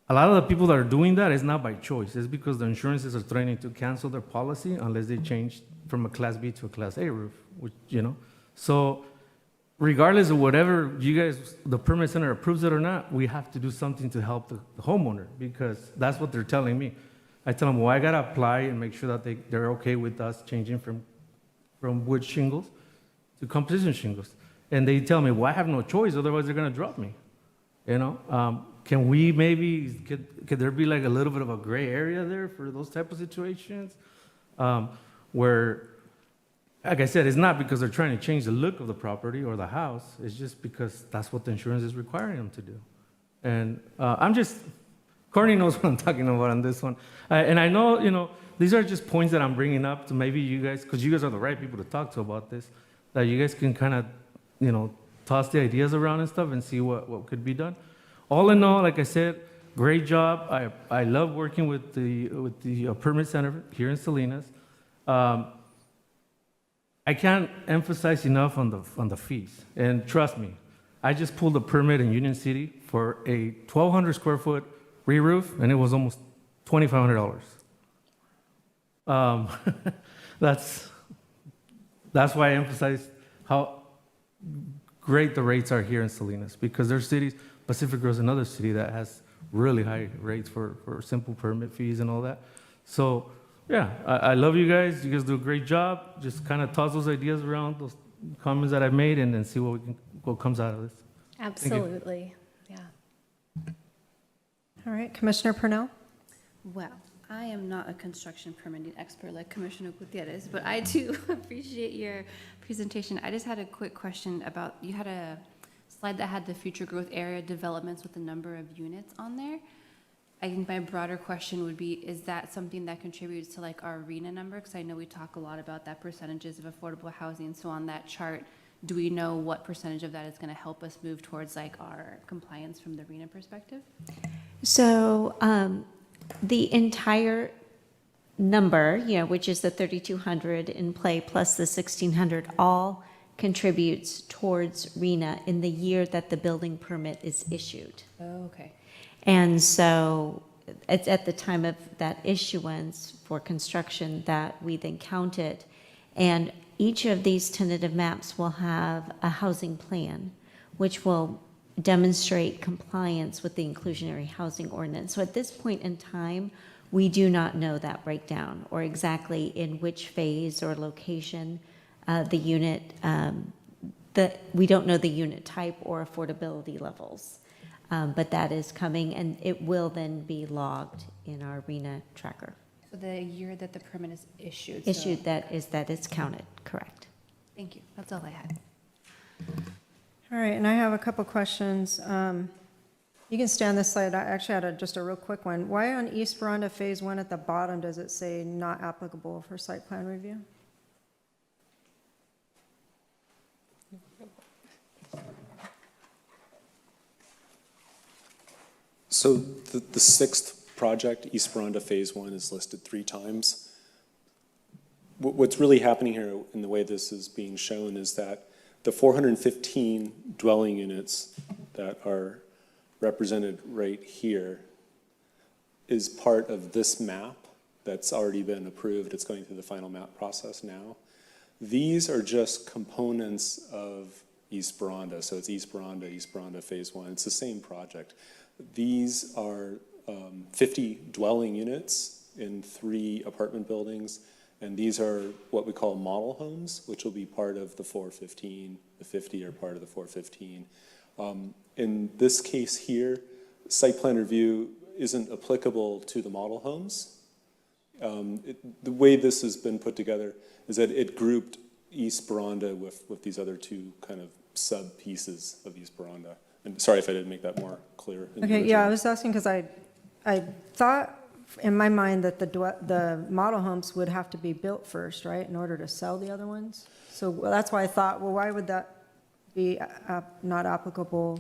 A lot of the people that are doing that is not by choice. It's because the insurances are threatening to cancel their policy unless they change from a Class B to a Class A roof, So regardless of whatever the permit center approves it or not, we have to do something to help the homeowner because that's what they're telling me. I tell them, well, I got to apply and make sure that they're okay with us changing from from wood shingles to composition shingles. And they tell me, well, I have no choice, otherwise they're gonna drop me. You know, can we maybe, could there be like a little bit of a gray area there for those type of situations? Where, like I said, it's not because they're trying to change the look of the property or the house, it's just because that's what the insurance is requiring them to do. And Courtney knows what I'm talking about on this one. And I know, you know, these are just points that I'm bringing up to maybe you guys, because you guys are the right people to talk to about this, that you guys can kind of, you know, toss the ideas around and stuff and see what could be done. All in all, like I said, great job. I love working with the permit center here in Salinas. I can't emphasize enough on the fees. And trust me, I just pulled a permit in Union City for a 1,200 square foot re-roof, and it was almost $2,500. That's why I emphasize how great the rates are here in Salinas, because there's cities, Pacific Grove is another city that has really high rates for simple permit fees and all that. So yeah, I love you guys. You guys do a great job. Just kind of toss those ideas around, those comments that I've made, and then see what comes out of this. Absolutely, yeah. All right, Commissioner Purnell? Well, I am not a construction permitting expert like Commissioner Gutierrez, but I do appreciate your presentation. I just had a quick question about, you had a slide that had the future growth area developments with the number of units on there. I think my broader question would be, is that something that contributes to like our arena number? Because I know we talk a lot about that percentages of affordable housing. So on that chart, do we know what percentage of that is going to help us move towards like our compliance from the arena perspective? So the entire number, you know, which is the 3,200 in play plus the 1,600, all contributes towards RENA in the year that the building permit is issued. Oh, okay. And so it's at the time of that issuance for construction that we then count it. And each of these tentative maps will have a housing plan, which will demonstrate compliance with the inclusionary housing ordinance. So at this point in time, we do not know that breakdown or exactly in which phase or location the unit, we don't know the unit type or affordability levels. But that is coming, and it will then be logged in our RENA tracker. So the year that the permit is issued. Issued, So, that it's counted, correct. thank you. That's all I had. All right, and I have a couple questions. You can stay on this slide. I actually had just a real quick one. Why on East Veranda Phase 1 at the bottom does it say not applicable for site plan review? So the sixth project, East Veranda Phase 1, is listed 3 times. What's really happening here in the way this is being shown is that the 415 dwelling units that are represented right here is part of this map that's already been approved. It's going through the final map process now. These are just components of East Veranda. So it's East Veranda Phase 1. It's the same project. These are 50 dwelling units in 3 apartment buildings, and these are what we call model homes, which will be part of the 415. The 50 are part of the 415. In this case here, site plan review isn't applicable to the model homes. The way this has been put together is that it grouped East Veranda with these other 2 kind of sub pieces of East Veranda. And sorry if I didn't make that more clear. Okay, yeah, I was asking because I thought in my mind that the model homes would have to be built first, right, in order to sell the other ones? So that's why I thought, well, why would that be not applicable?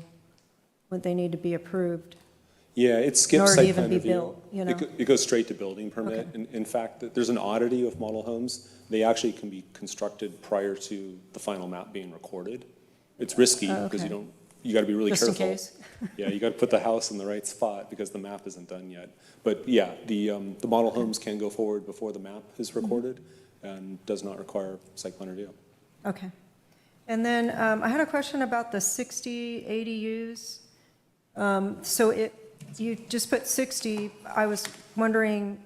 Would they need to be approved? Yeah, it skips Nor site even plan be review. built, you know? It goes straight to building permit. Okay. In fact, there's an oddity with model homes. They actually can be constructed prior to the final map being recorded. It's risky because okay. you got to be really Just in careful. case. Yeah, you got to put the house in the right spot because the map isn't done yet. But yeah, the model homes can go forward before the map is recorded and does not require site plan review. Okay. And then I had a question about the 60 ADUs. So you just put 60. I was wondering,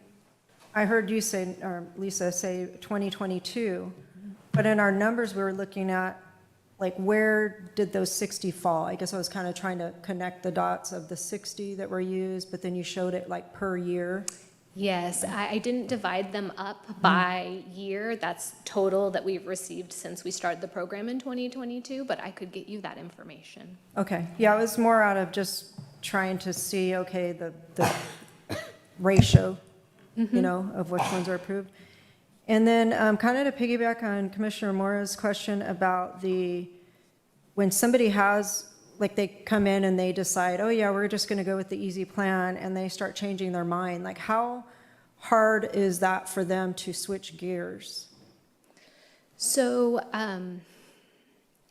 I heard you say, or Lisa say 2022. But in our numbers, we were looking at, like, where did those 60 fall? I guess I was kind of trying to connect the dots of the 60 that were used, but then you showed it like per year. Yes, I didn't divide them up by year. That's total that we've received since we started the program in 2022, but I could get you that information. Okay, yeah, it was more out of just trying to see, okay, the ratio, you know, of which ones are approved. And then kind of to piggyback on Commissioner Mora's question about when somebody has, like they come in and they decide, oh yeah, we're just going to go with the easy plan, and they start changing their mind, like how hard is that for them to switch gears? So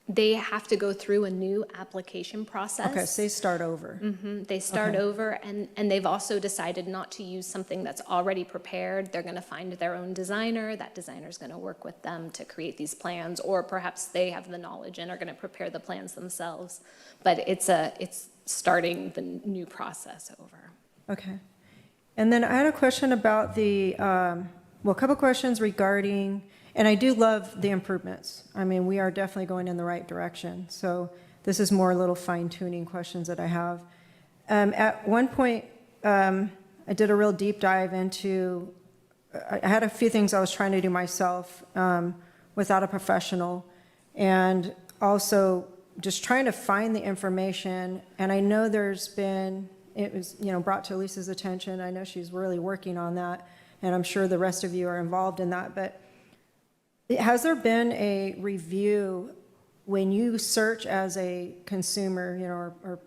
they have to go through a new application process. Okay, so they start over. They start over, and they've also decided not to use something that's already prepared. They're going to find their own designer. That designer is going to work with them to create these plans, or perhaps they have the knowledge and are going to prepare the plans themselves. But it's starting the new process over. Okay. And then I had a question about a couple questions regarding, and I do love the improvements. I mean, we are definitely going in the right direction. So this is more little fine-tuning questions that I have. At one point, I did a real deep dive into, I had a few things I was trying to do myself without a professional, and also just trying to find the information. And I know it was, you know, brought to Lisa's attention. I know she's really working on that, and I'm sure the rest of you are involved in that. But has there been a review when you search as a consumer, you know, or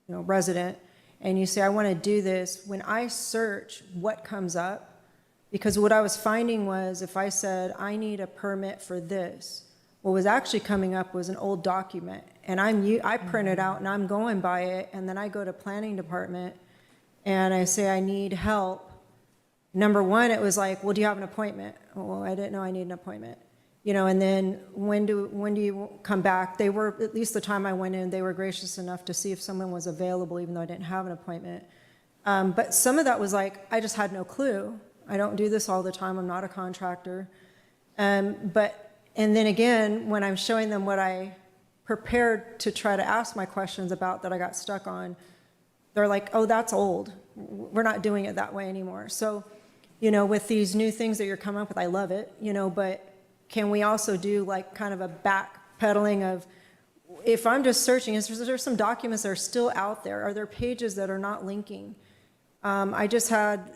you know, resident, and you say, I want to do this, when I search, what comes up? Because what I was finding was if I said, I need a permit for this, what was actually coming up was an old document, and I print it out and I'm going by it, and then I go to planning department and I say I need help. Number one, it was like, well, do you have an appointment? Well, I didn't know I need an appointment. You know, and then when do you come back? They were, at least the time I went in, they were gracious enough to see if someone was available, even though I didn't have an appointment. But some of that was like, I just had no clue. I don't do this all the time. I'm not a contractor. And then again, when I'm showing them what I prepared to try to ask my questions about that I got stuck on, they're like, oh, that's old. We're not doing it that way anymore. So, you know, with these new things that you're coming up with, I love it, you know, but can we also do like kind of a backpedaling of, if I'm just searching, is there some documents that are still out there? Are there pages that are not linking? I just had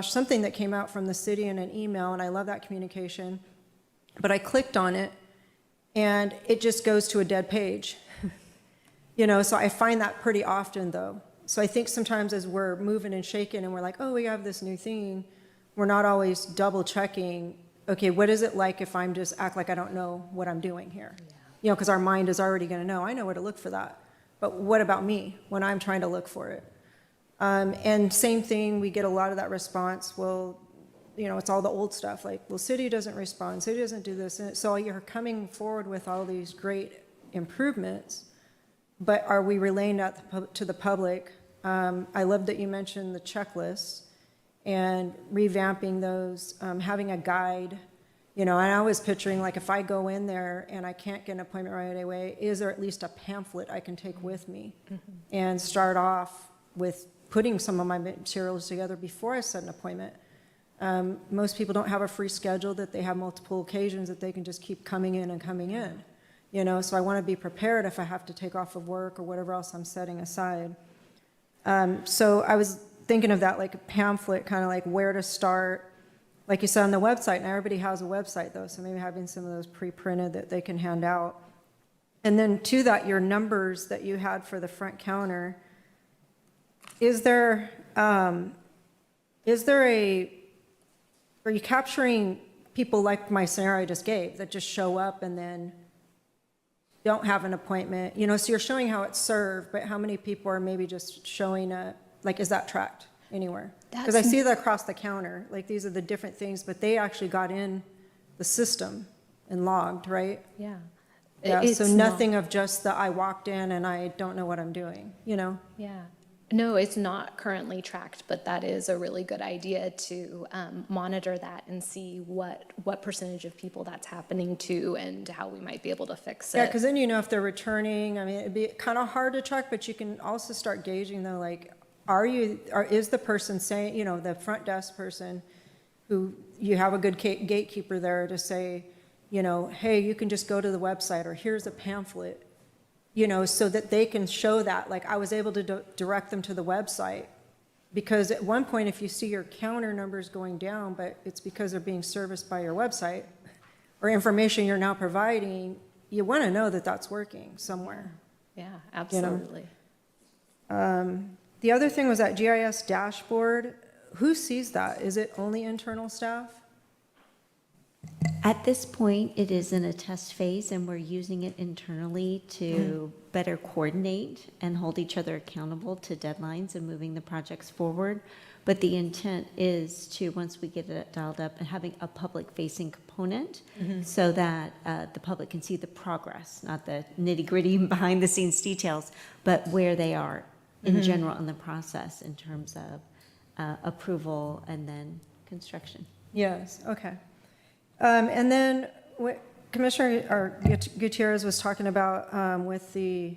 something that came out from the city in an email, and I love that communication. But I clicked on it, and it just goes to a dead page. You know, so I find that pretty often, though. So I think sometimes as we're moving and shaking, and we're like, oh, we have this new thing, we're not always double-checking, okay, what is it like if I'm just act like I don't know what I'm doing here? Yeah. You know, because our mind is already going to know, I know where to look for that. But what about me when I'm trying to look for it? And same thing, we get a lot of that response, well, you know, it's all the old stuff, like, well, city doesn't respond, city doesn't do this. And so you're coming forward with all these great improvements, but are we relaying that to the public? I love that you mentioned the checklists and revamping those, having a guide. You know, and I was picturing, like, if I go in there and I can't get an appointment right away, is there at least a pamphlet I can take with me and start off with putting some of my materials together before I set an appointment? Most people don't have a free schedule, that they have multiple occasions that they can just keep coming in and coming in, you know, so I want to be prepared if I have to take off of work or whatever else I'm setting aside. So I was thinking of that, like a pamphlet, kind of like where to start, like you said on the website. Now everybody has a website though, so maybe having some of those pre-printed that they can hand out. And then to that, your numbers that you had for the front counter, are you capturing people like my scenario I just gave, that just show up and then don't have an appointment? You know, so you're showing how it's served, but how many people are maybe just showing like, is that tracked anywhere? Because I see that across the counter, like these are the different things, but they actually got in the system and logged, right? Yeah. Yeah, so nothing of just I walked in and I don't know what I'm doing, you know? Yeah. No, it's not currently tracked, but that is a really good idea to monitor that and see what percentage of people that's happening to and how we might be able to fix it. Yeah, because then you know if they're returning. I mean, it'd be kind of hard to track, but you can also start gauging though, like, is the person saying, you know, the front desk person who you have a good gatekeeper there to say, you know, hey, you can just go to the website, or here's a pamphlet, you know, so that they can show that. Like, I was able to direct them to the website, because at one point, if you see your counter numbers going down, but it's because they're being serviced by your website or information you're now providing, you want to know that that's working somewhere. Yeah, absolutely. The other thing was that GIS dashboard. Who sees that? Is it only internal staff? At this point, it is in a test phase, and we're using it internally to better coordinate and hold each other accountable to deadlines and moving the projects forward. But the intent is to, once we get it dialed up, and having a public-facing component so that the public can see the progress, not the nitty-gritty behind-the-scenes details, but where they are in general in the process in terms of approval and then construction. Yes, okay. And then what Commissioner Gutierrez was talking about with the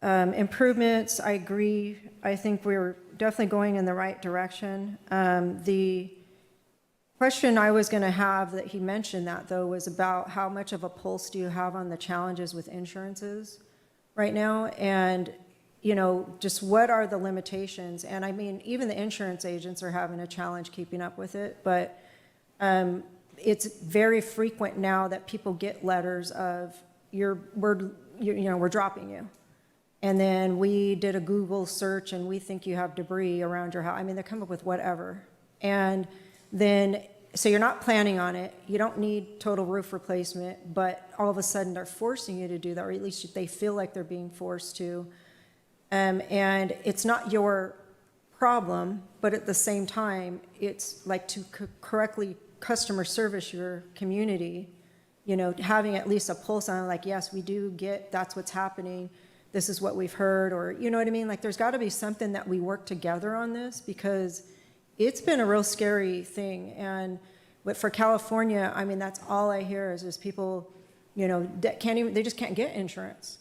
improvements, I agree. I think we're definitely going in the right direction. The question I was going to have that he mentioned that, though, was about how much of a pulse do you have on the challenges with insurances right now? And, you know, just what are the limitations? And I mean, even the insurance agents are having a challenge keeping up with it, but it's very frequent now that people get letters of, we're dropping you. And then we did a Google search and we think you have debris around your house. I mean, they come up with whatever. And then, so you're not planning on it. You don't need total roof replacement, but all of a sudden they're forcing you to do that, or at least they feel like they're being forced to. And it's not your problem, but at the same time, it's like to correctly customer service your community, you know, having at least a pulse on, like, yes, we do get, that's what's happening, this is what we've heard, or, you know what I mean? Like, there's got to be something that we work together on this, because it's been a real scary thing. And but for California, I mean, that's all I hear is people, you know, that they just can't get insurance.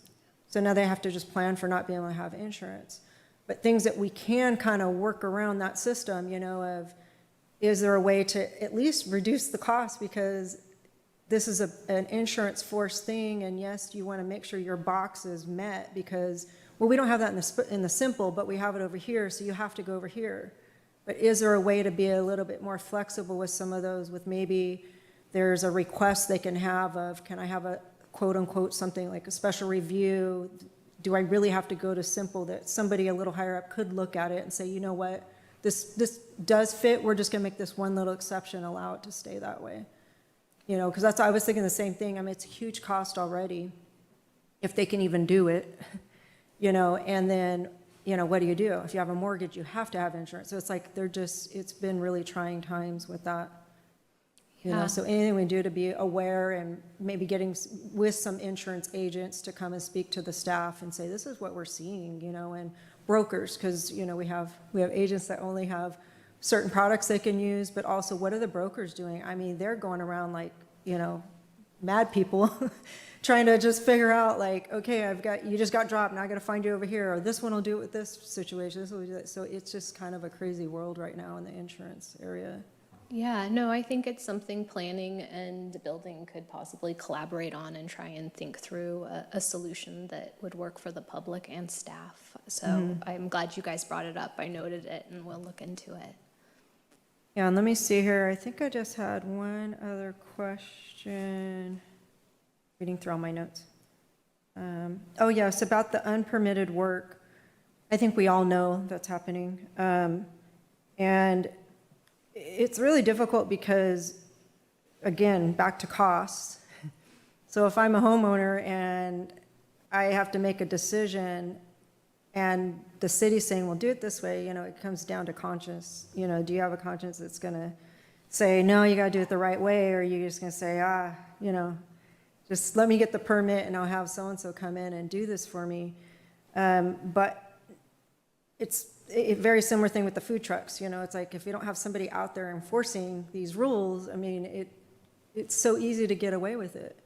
So now they have to just plan for not being able to have insurance. But things that we can kind of work around that system, you know, of, is there a way to at least reduce the cost, because this is an insurance forced thing, and yes, you want to make sure your box is met, because, well, we don't have that in the simple, but we have it over here, so you have to go over here. But is there a way to be a little bit more flexible with some of those, with maybe there's a request they can have of, can I have a quote unquote something like a special review? Do I really have to go to simple, that somebody a little higher up could look at it and say, you know what, this does fit, we're just gonna make this one little exception, allow it to stay that way. You know, because I was thinking the same thing. I mean, it's a huge cost already, if they can even do it, you know, and then, you know, what do you do? If you have a mortgage, you have to have insurance. So it's like, it's been really trying times with that. You know, so anything we do to be aware, and maybe getting with some insurance agents to come and speak to the staff and say, this is what we're seeing, you know, and brokers, because, you know, we have agents that only have certain products they can use, but also what are the brokers doing? I mean, they're going around like, you know, mad people trying to just figure out, like, okay, you just got dropped, now I got to find you over here, or this one will do it with this situation, this will do that. So it's just kind of a crazy world right now in the insurance area. Yeah, no, I think it's something planning and building could possibly collaborate on and try and think through a solution that would work for the public and staff. So I'm glad you guys brought it up. I noted it, and we'll look into it. Yeah, and let me see here. I think I just had one other question. Reading through all my notes. Oh, yes, about the unpermitted work. I think we all know that's happening. And it's really difficult because, again, back to costs. So if I'm a homeowner and I have to make a decision and the city's saying, well, do it this way, you know, it comes down to conscience. You know, do you have a conscience that's going to say, no, you got to do it the right way? Or are you just going to say, you know, just let me get the permit and I'll have so-and-so come in and do this for me. But very similar thing with the food trucks, you know, it's like if you don't have somebody out there enforcing these rules, I mean, it's so easy to get away with it.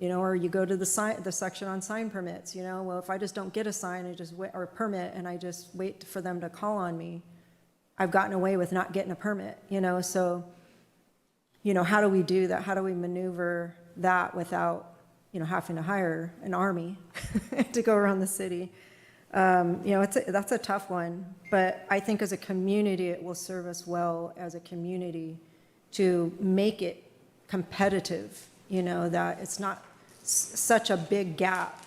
You know, or you go to the section on sign permits, you know, well, if I just don't get a sign, or a permit, and I just wait for them to call on me, I've gotten away with not getting a permit, you know, so, you know, how do we do that? How do we maneuver that without, you know, having to hire an army to go around the city? You know, that's a tough one, but I think as a community, it will serve us well as a community to make it competitive, you know, that it's not such a big gap,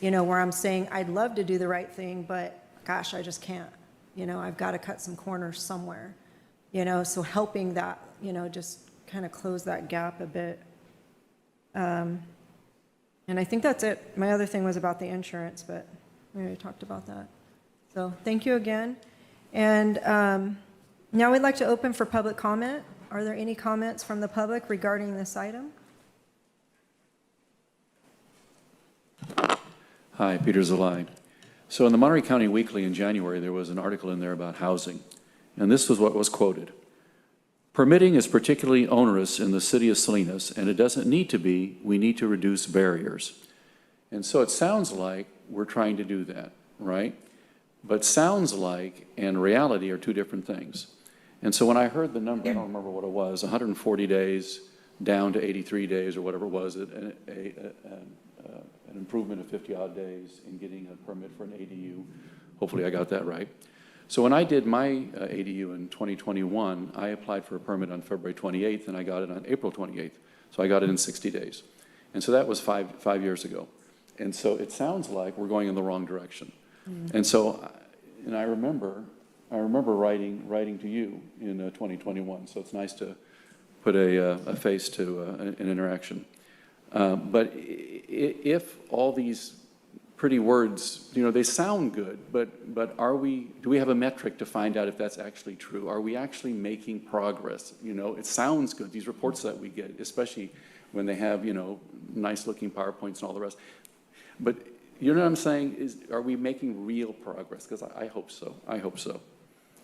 you know, where I'm saying, I'd love to do the right thing, but gosh, I just can't. You know, I've got to cut some corners somewhere, you know, so helping that, you know, just kind of close that gap a bit. And I think that's it. My other thing was about the insurance, but we already talked about that. So thank you again. And now we'd like to open for public comment. Are there any comments from the public regarding this item? Hi, Peter Zelai. So in the Monterey County Weekly in January, there was an article in there about housing, and this was what was quoted. Permitting is particularly onerous in the city of Salinas, and it doesn't need to be. We need to reduce barriers. And so it sounds like we're trying to do that, right? But sounds like and reality are two different things. And so when I heard the number, I don't remember what it was, 140 days down to 83 days or whatever it was, an improvement of 50-odd days in getting a permit for an ADU. Hopefully I got that right. So when I did my ADU in 2021, I applied for a permit on February 28th, and I got it on April 28th. So I got it in 60 days. And so that was five years ago. And so it sounds like we're going in the wrong direction. And so, and I remember writing to you in 2021. So it's nice to put a face to an interaction. But if all these pretty words, you know, they sound good, but do we have a metric to find out if that's actually true? Are we actually making progress? You know, it sounds good, these reports that we get, especially when they have, you know, nice looking PowerPoints and all the rest. But you know what I'm saying, are we making real progress? Because I hope so, I hope so.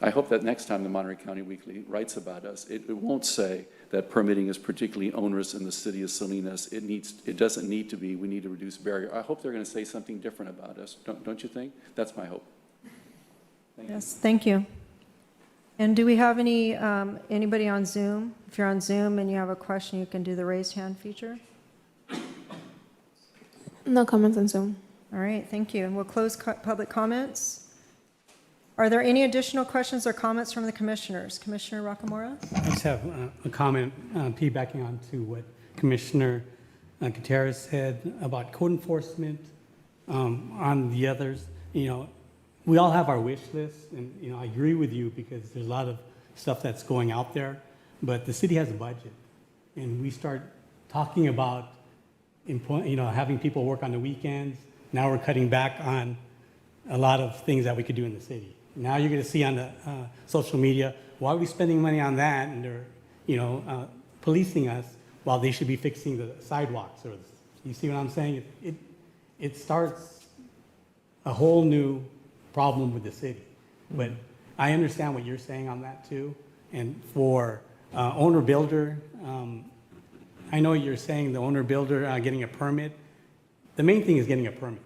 I hope that next time the Monterey County Weekly writes about us, it won't say that permitting is particularly onerous in the city of Salinas. It doesn't need to be. We need to reduce barrier. I hope they're going to say something different about us. Don't you think? That's my hope. Yes, thank you. And do we have anybody on Zoom? If you're on Zoom and you have a question, you can do the raised hand feature. No comments on Zoom. All right, thank you. And we'll close public comments. Are there any additional questions or comments from the commissioners? Commissioner Rocamora? I just have a comment piggybacking on to what Commissioner Gutierrez said about code enforcement on the others. You know, we all have our wish list, and you know, I agree with you because there's a lot of stuff that's going out there, but the city has a budget, and we start talking about having people work on the weekends. Now we're cutting back on a lot of things that we could do in the city. Now you're going to see on the social media, why are we spending money on that? And they're, policing us while they should be fixing the sidewalks. Or you see what I'm saying? It starts a whole new problem with the city. But I understand what you're saying on that too. And for owner-builder, I know you're saying the owner-builder getting a permit. The main thing is getting a permit.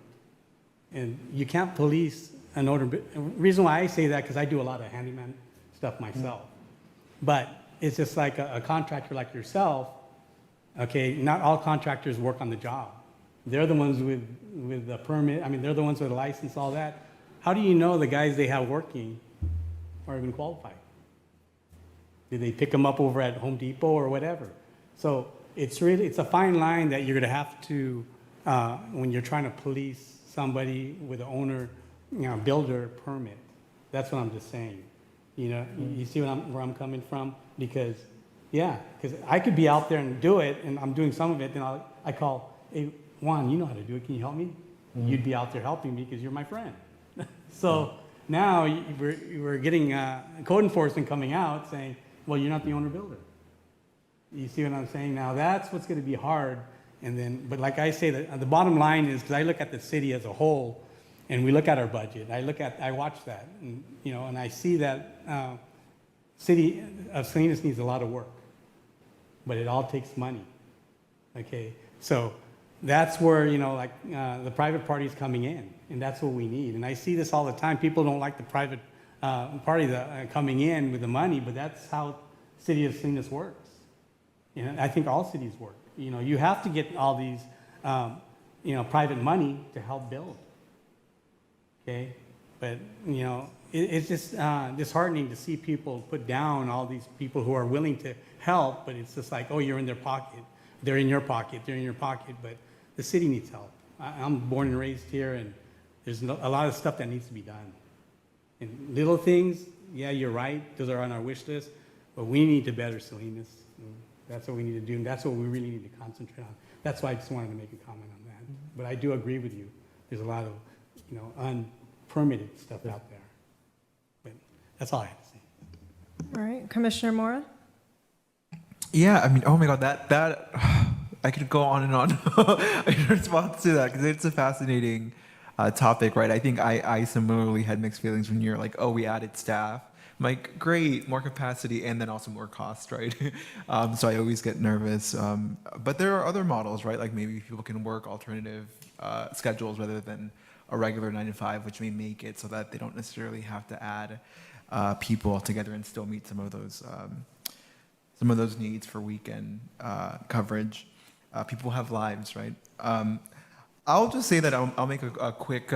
And you can't police an owner. Reason why I say that, because I do a lot of handyman stuff myself. But it's just like a contractor like yourself, okay, not all contractors work on the job. They're the ones with the permit. I mean, they're the ones with a license, all that. How do you know the guys they have working are even qualified? Did they pick them up over at Home Depot or whatever? So it's a fine line that you're going to have to, when you're trying to police somebody with an owner, builder permit. That's what I'm just saying. You know, you see where I'm coming from? Because I could be out there and do it, and I'm doing some of it, then I call, hey, Juan, you know how to do it, can you help me? Mm-hmm. You'd be out there helping me because you're my friend. So now we're getting code enforcement coming out saying, well, you're not the owner builder. You see what I'm saying? Now that's what's going to be hard. And then, but like I say, the bottom line is, because I look at the city as a whole, And we look at our budget. I watch that, and, you know, and I see that city of Salinas needs a lot of work, but it all takes money. Okay, so that's where, you know, like the private party is coming in, and that's what we need. And I see this all the time. People don't like the private party coming in with the money, but that's how city of Salinas works. You know, I think all cities work. You know, you have to get all these, you know, private money to help build. Okay, but you know, it's just disheartening to see people put down all these people who are willing to help, but it's just like, oh, you're in their pocket, they're in your pocket, they're in your pocket, but the city needs help. I'm born and raised here, and there's a lot of stuff that needs to be done. And little things, yeah, you're right, those are on our wish list, but we need to better Salinas. And that's what we need to do, and that's what we really need to concentrate on. That's why I just wanted to make a comment on that. But I do agree with you. There's a lot of, you know, unpermitted stuff out there. But that's all I have to say. All right, Commissioner Mora? Yeah, I mean, oh my God, that I could go on and on in response to that because it's a fascinating topic, right? I think I similarly had mixed feelings when you're like, oh, we added staff. I'm like, great, more capacity and then also more cost, right? So I always get nervous. But there are other models, right? Like maybe people can work alternative schedules rather than a regular 9 to 5, which may make it so that they don't necessarily have to add people together and still meet some of those needs for weekend coverage. People have lives, right? I'll just say that I'll make a quick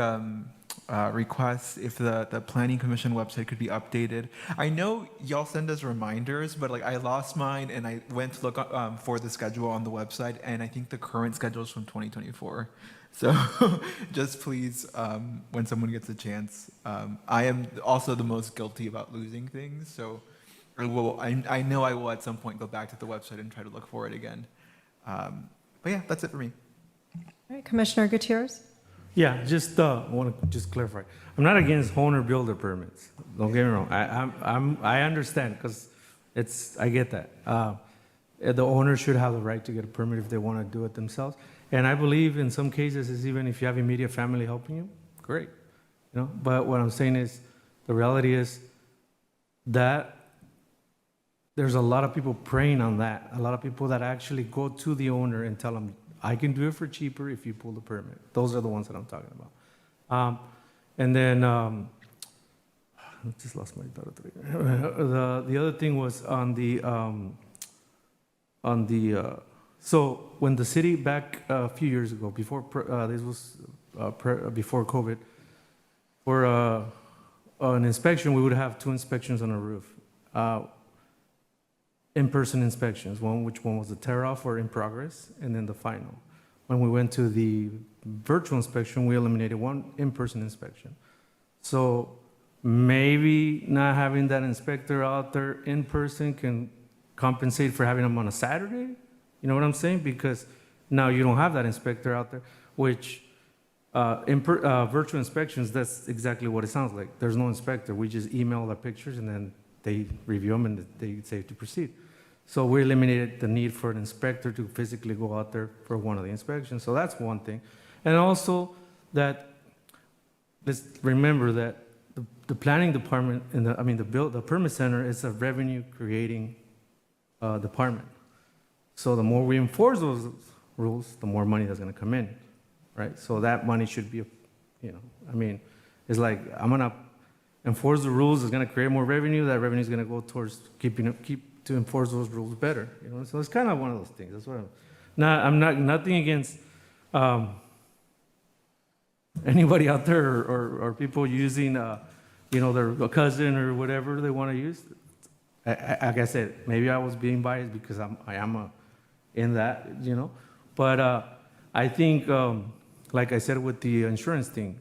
request if the Planning Commission website could be updated. I know y'all send us reminders, but like I lost mine and I went to look for the schedule on the website, and I think the current schedule is from 2024. So just please, when someone gets a chance, I am also the most guilty about losing things. So I know I will at some point go back to the website and try to look for it again. But yeah, that's it for me. All right, Commissioner Gutierrez? Yeah, just want to just clarify. I'm not against owner builder permits. Don't get me wrong. I understand because I get that. The owner should have the right to get a permit if they want to do it themselves. And I believe in some cases, is even if you have immediate family helping you, great. You know. But what I'm saying is, the reality is that there's a lot of people preying on that. A lot of people that actually go to the owner and tell them, I can do it for cheaper if you pull the permit. Those are the ones that I'm talking about. And then, I just lost my thought. The other thing was on the so when the city back a few years ago, before this was before COVID, for an inspection, we would have 2 inspections on a roof. In-person inspections, which one was the tear-off or in progress, and then the final. When we went to the virtual inspection, we eliminated 1 in-person inspection. So maybe not having that inspector out there in person can compensate for having them on a Saturday. You know what I'm saying? Because now you don't have that inspector out there, which virtual inspections, that's exactly what it sounds like. There's no inspector. We just email the pictures and then they review them and they say to proceed. So we eliminated the need for an inspector to physically go out there for one of the inspections. So that's one thing. And also that, let's remember that the planning department and the permit center is a revenue creating department. So the more we enforce those rules, the more money that's going to come in, right? So that money should be, it's like I'm going to enforce the rules, it's going to create more revenue. That revenue is going to go towards keep to enforce those rules better. So it's kind of one of those things. That's what I'm nothing against anybody out there or people using their cousin or whatever they want to use. Like I said, maybe I was being biased because I am in that, but I think like I said with the insurance thing,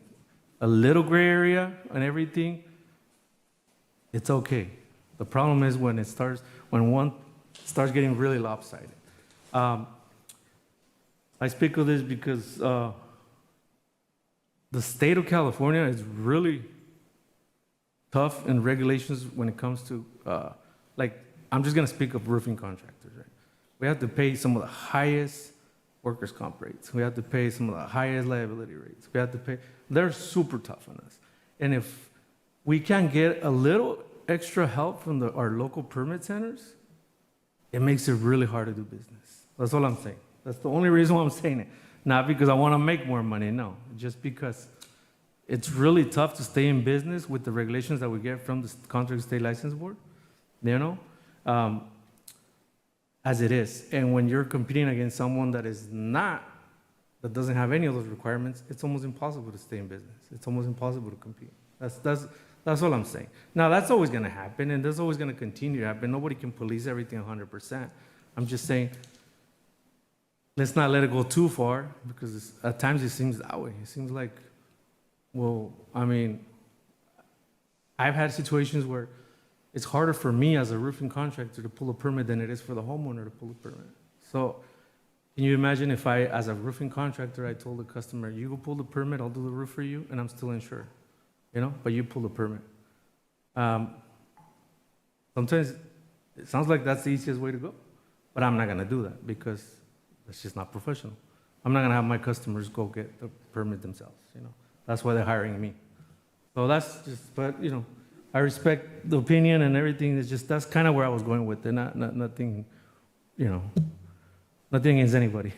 a little gray area and everything, it's okay. The problem is when one starts getting really lopsided. I speak of this because the state of California is really tough in regulations when it comes to, I'm just going to speak of roofing contractors, right? We have to pay some of the highest workers' comp rates. We have to pay some of the highest liability rates. We have to pay They're super tough on us. And if we can get a little extra help from our local permit centers, it makes it really hard to do business. That's all I'm saying. That's the only reason why I'm saying it. Not because I want to make more money, no. Just because it's really tough to stay in business with the regulations that we get from the Contract State License Board, you know, as it is. And when you're competing against someone that doesn't have any of those requirements, it's almost impossible to stay in business. It's almost impossible to compete. That's all I'm saying. Now, that's always going to happen, and that's always going to continue to happen. Nobody can police everything 100%. I'm just saying, let's not let it go too far, because at times it seems that way. It seems like, well, I mean, I've had situations where it's harder for me as a roofing contractor to pull a permit than it is for the homeowner to pull a permit. So can you imagine if I, as a roofing contractor, I told the customer, you go pull the permit, I'll do the roof for you, and I'm still insured, you know, but you pull the permit. Sometimes it sounds like that's the easiest way to go, but I'm not gonna do that because it's just not professional. I'm not gonna have my customers go get the permit themselves, you know. That's why they're hiring me. So that's just, but, you know, I respect the opinion and everything. It's just, that's kind of where I was going with it. Nothing, you know, nothing against anybody.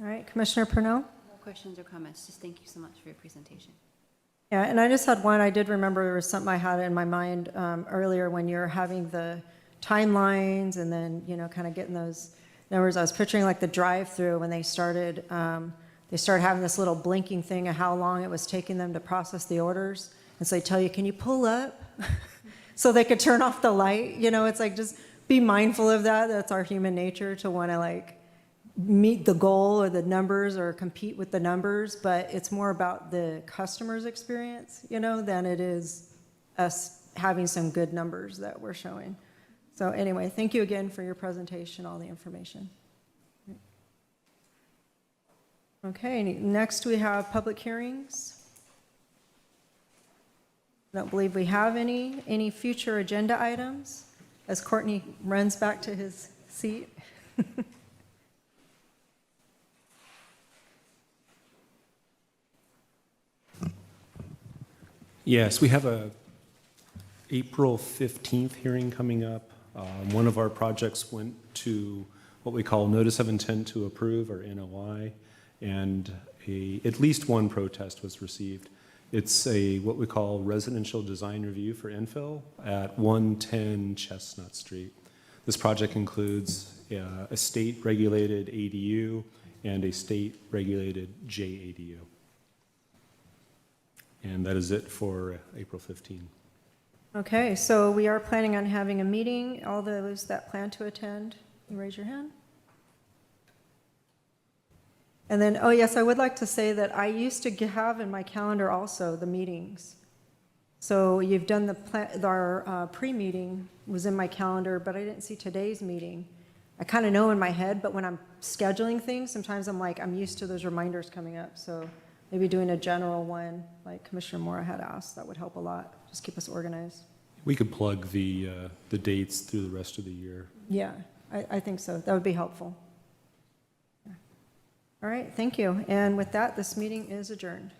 All right, Commissioner Purnell? No questions or comments, just thank you so much for your presentation. Yeah, and I just had one. I did remember there was something I had in my mind earlier when you're having the timelines and then, you know, kind of getting those numbers. I was picturing like the drive-through when they started having this little blinking thing of how long it was taking them to process the orders. And so they tell you, can you pull up? So they could turn off the light. You know, it's like, just be mindful of that. That's our human nature to want to like meet the goal or the numbers or compete with the numbers. But it's more about the customer's experience, you know, than it is us having some good numbers that we're showing. So anyway, thank you again for your presentation, all the information. Okay, next we have public hearings. I don't believe we have any future agenda items, as Courtney runs back to his seat. Yes, we have a April 15th hearing coming up. One of our projects went to what we call Notice of Intent to Approve, or NOI, and at least one protest was received. It's what we call residential design review for infill at 110 Chestnut Street. This project includes a state-regulated ADU and a state-regulated JADU. And that is it for April 15. Okay, so we are planning on having a meeting. All those that plan to attend, you raise your hand. And then, oh yes, I would like to say that I used to have in my calendar also the meetings. So you've done our pre-meeting was in my calendar, but I didn't see today's meeting. I kind of know in my head, but when I'm scheduling things, sometimes I'm used to those reminders coming up. So maybe doing a general one, like Commissioner Mora had asked, that would help a lot. Just keep us organized. We could plug the dates through the rest of the year. Yeah, I think so. That would be helpful. All right, thank you. And with that, this meeting is adjourned.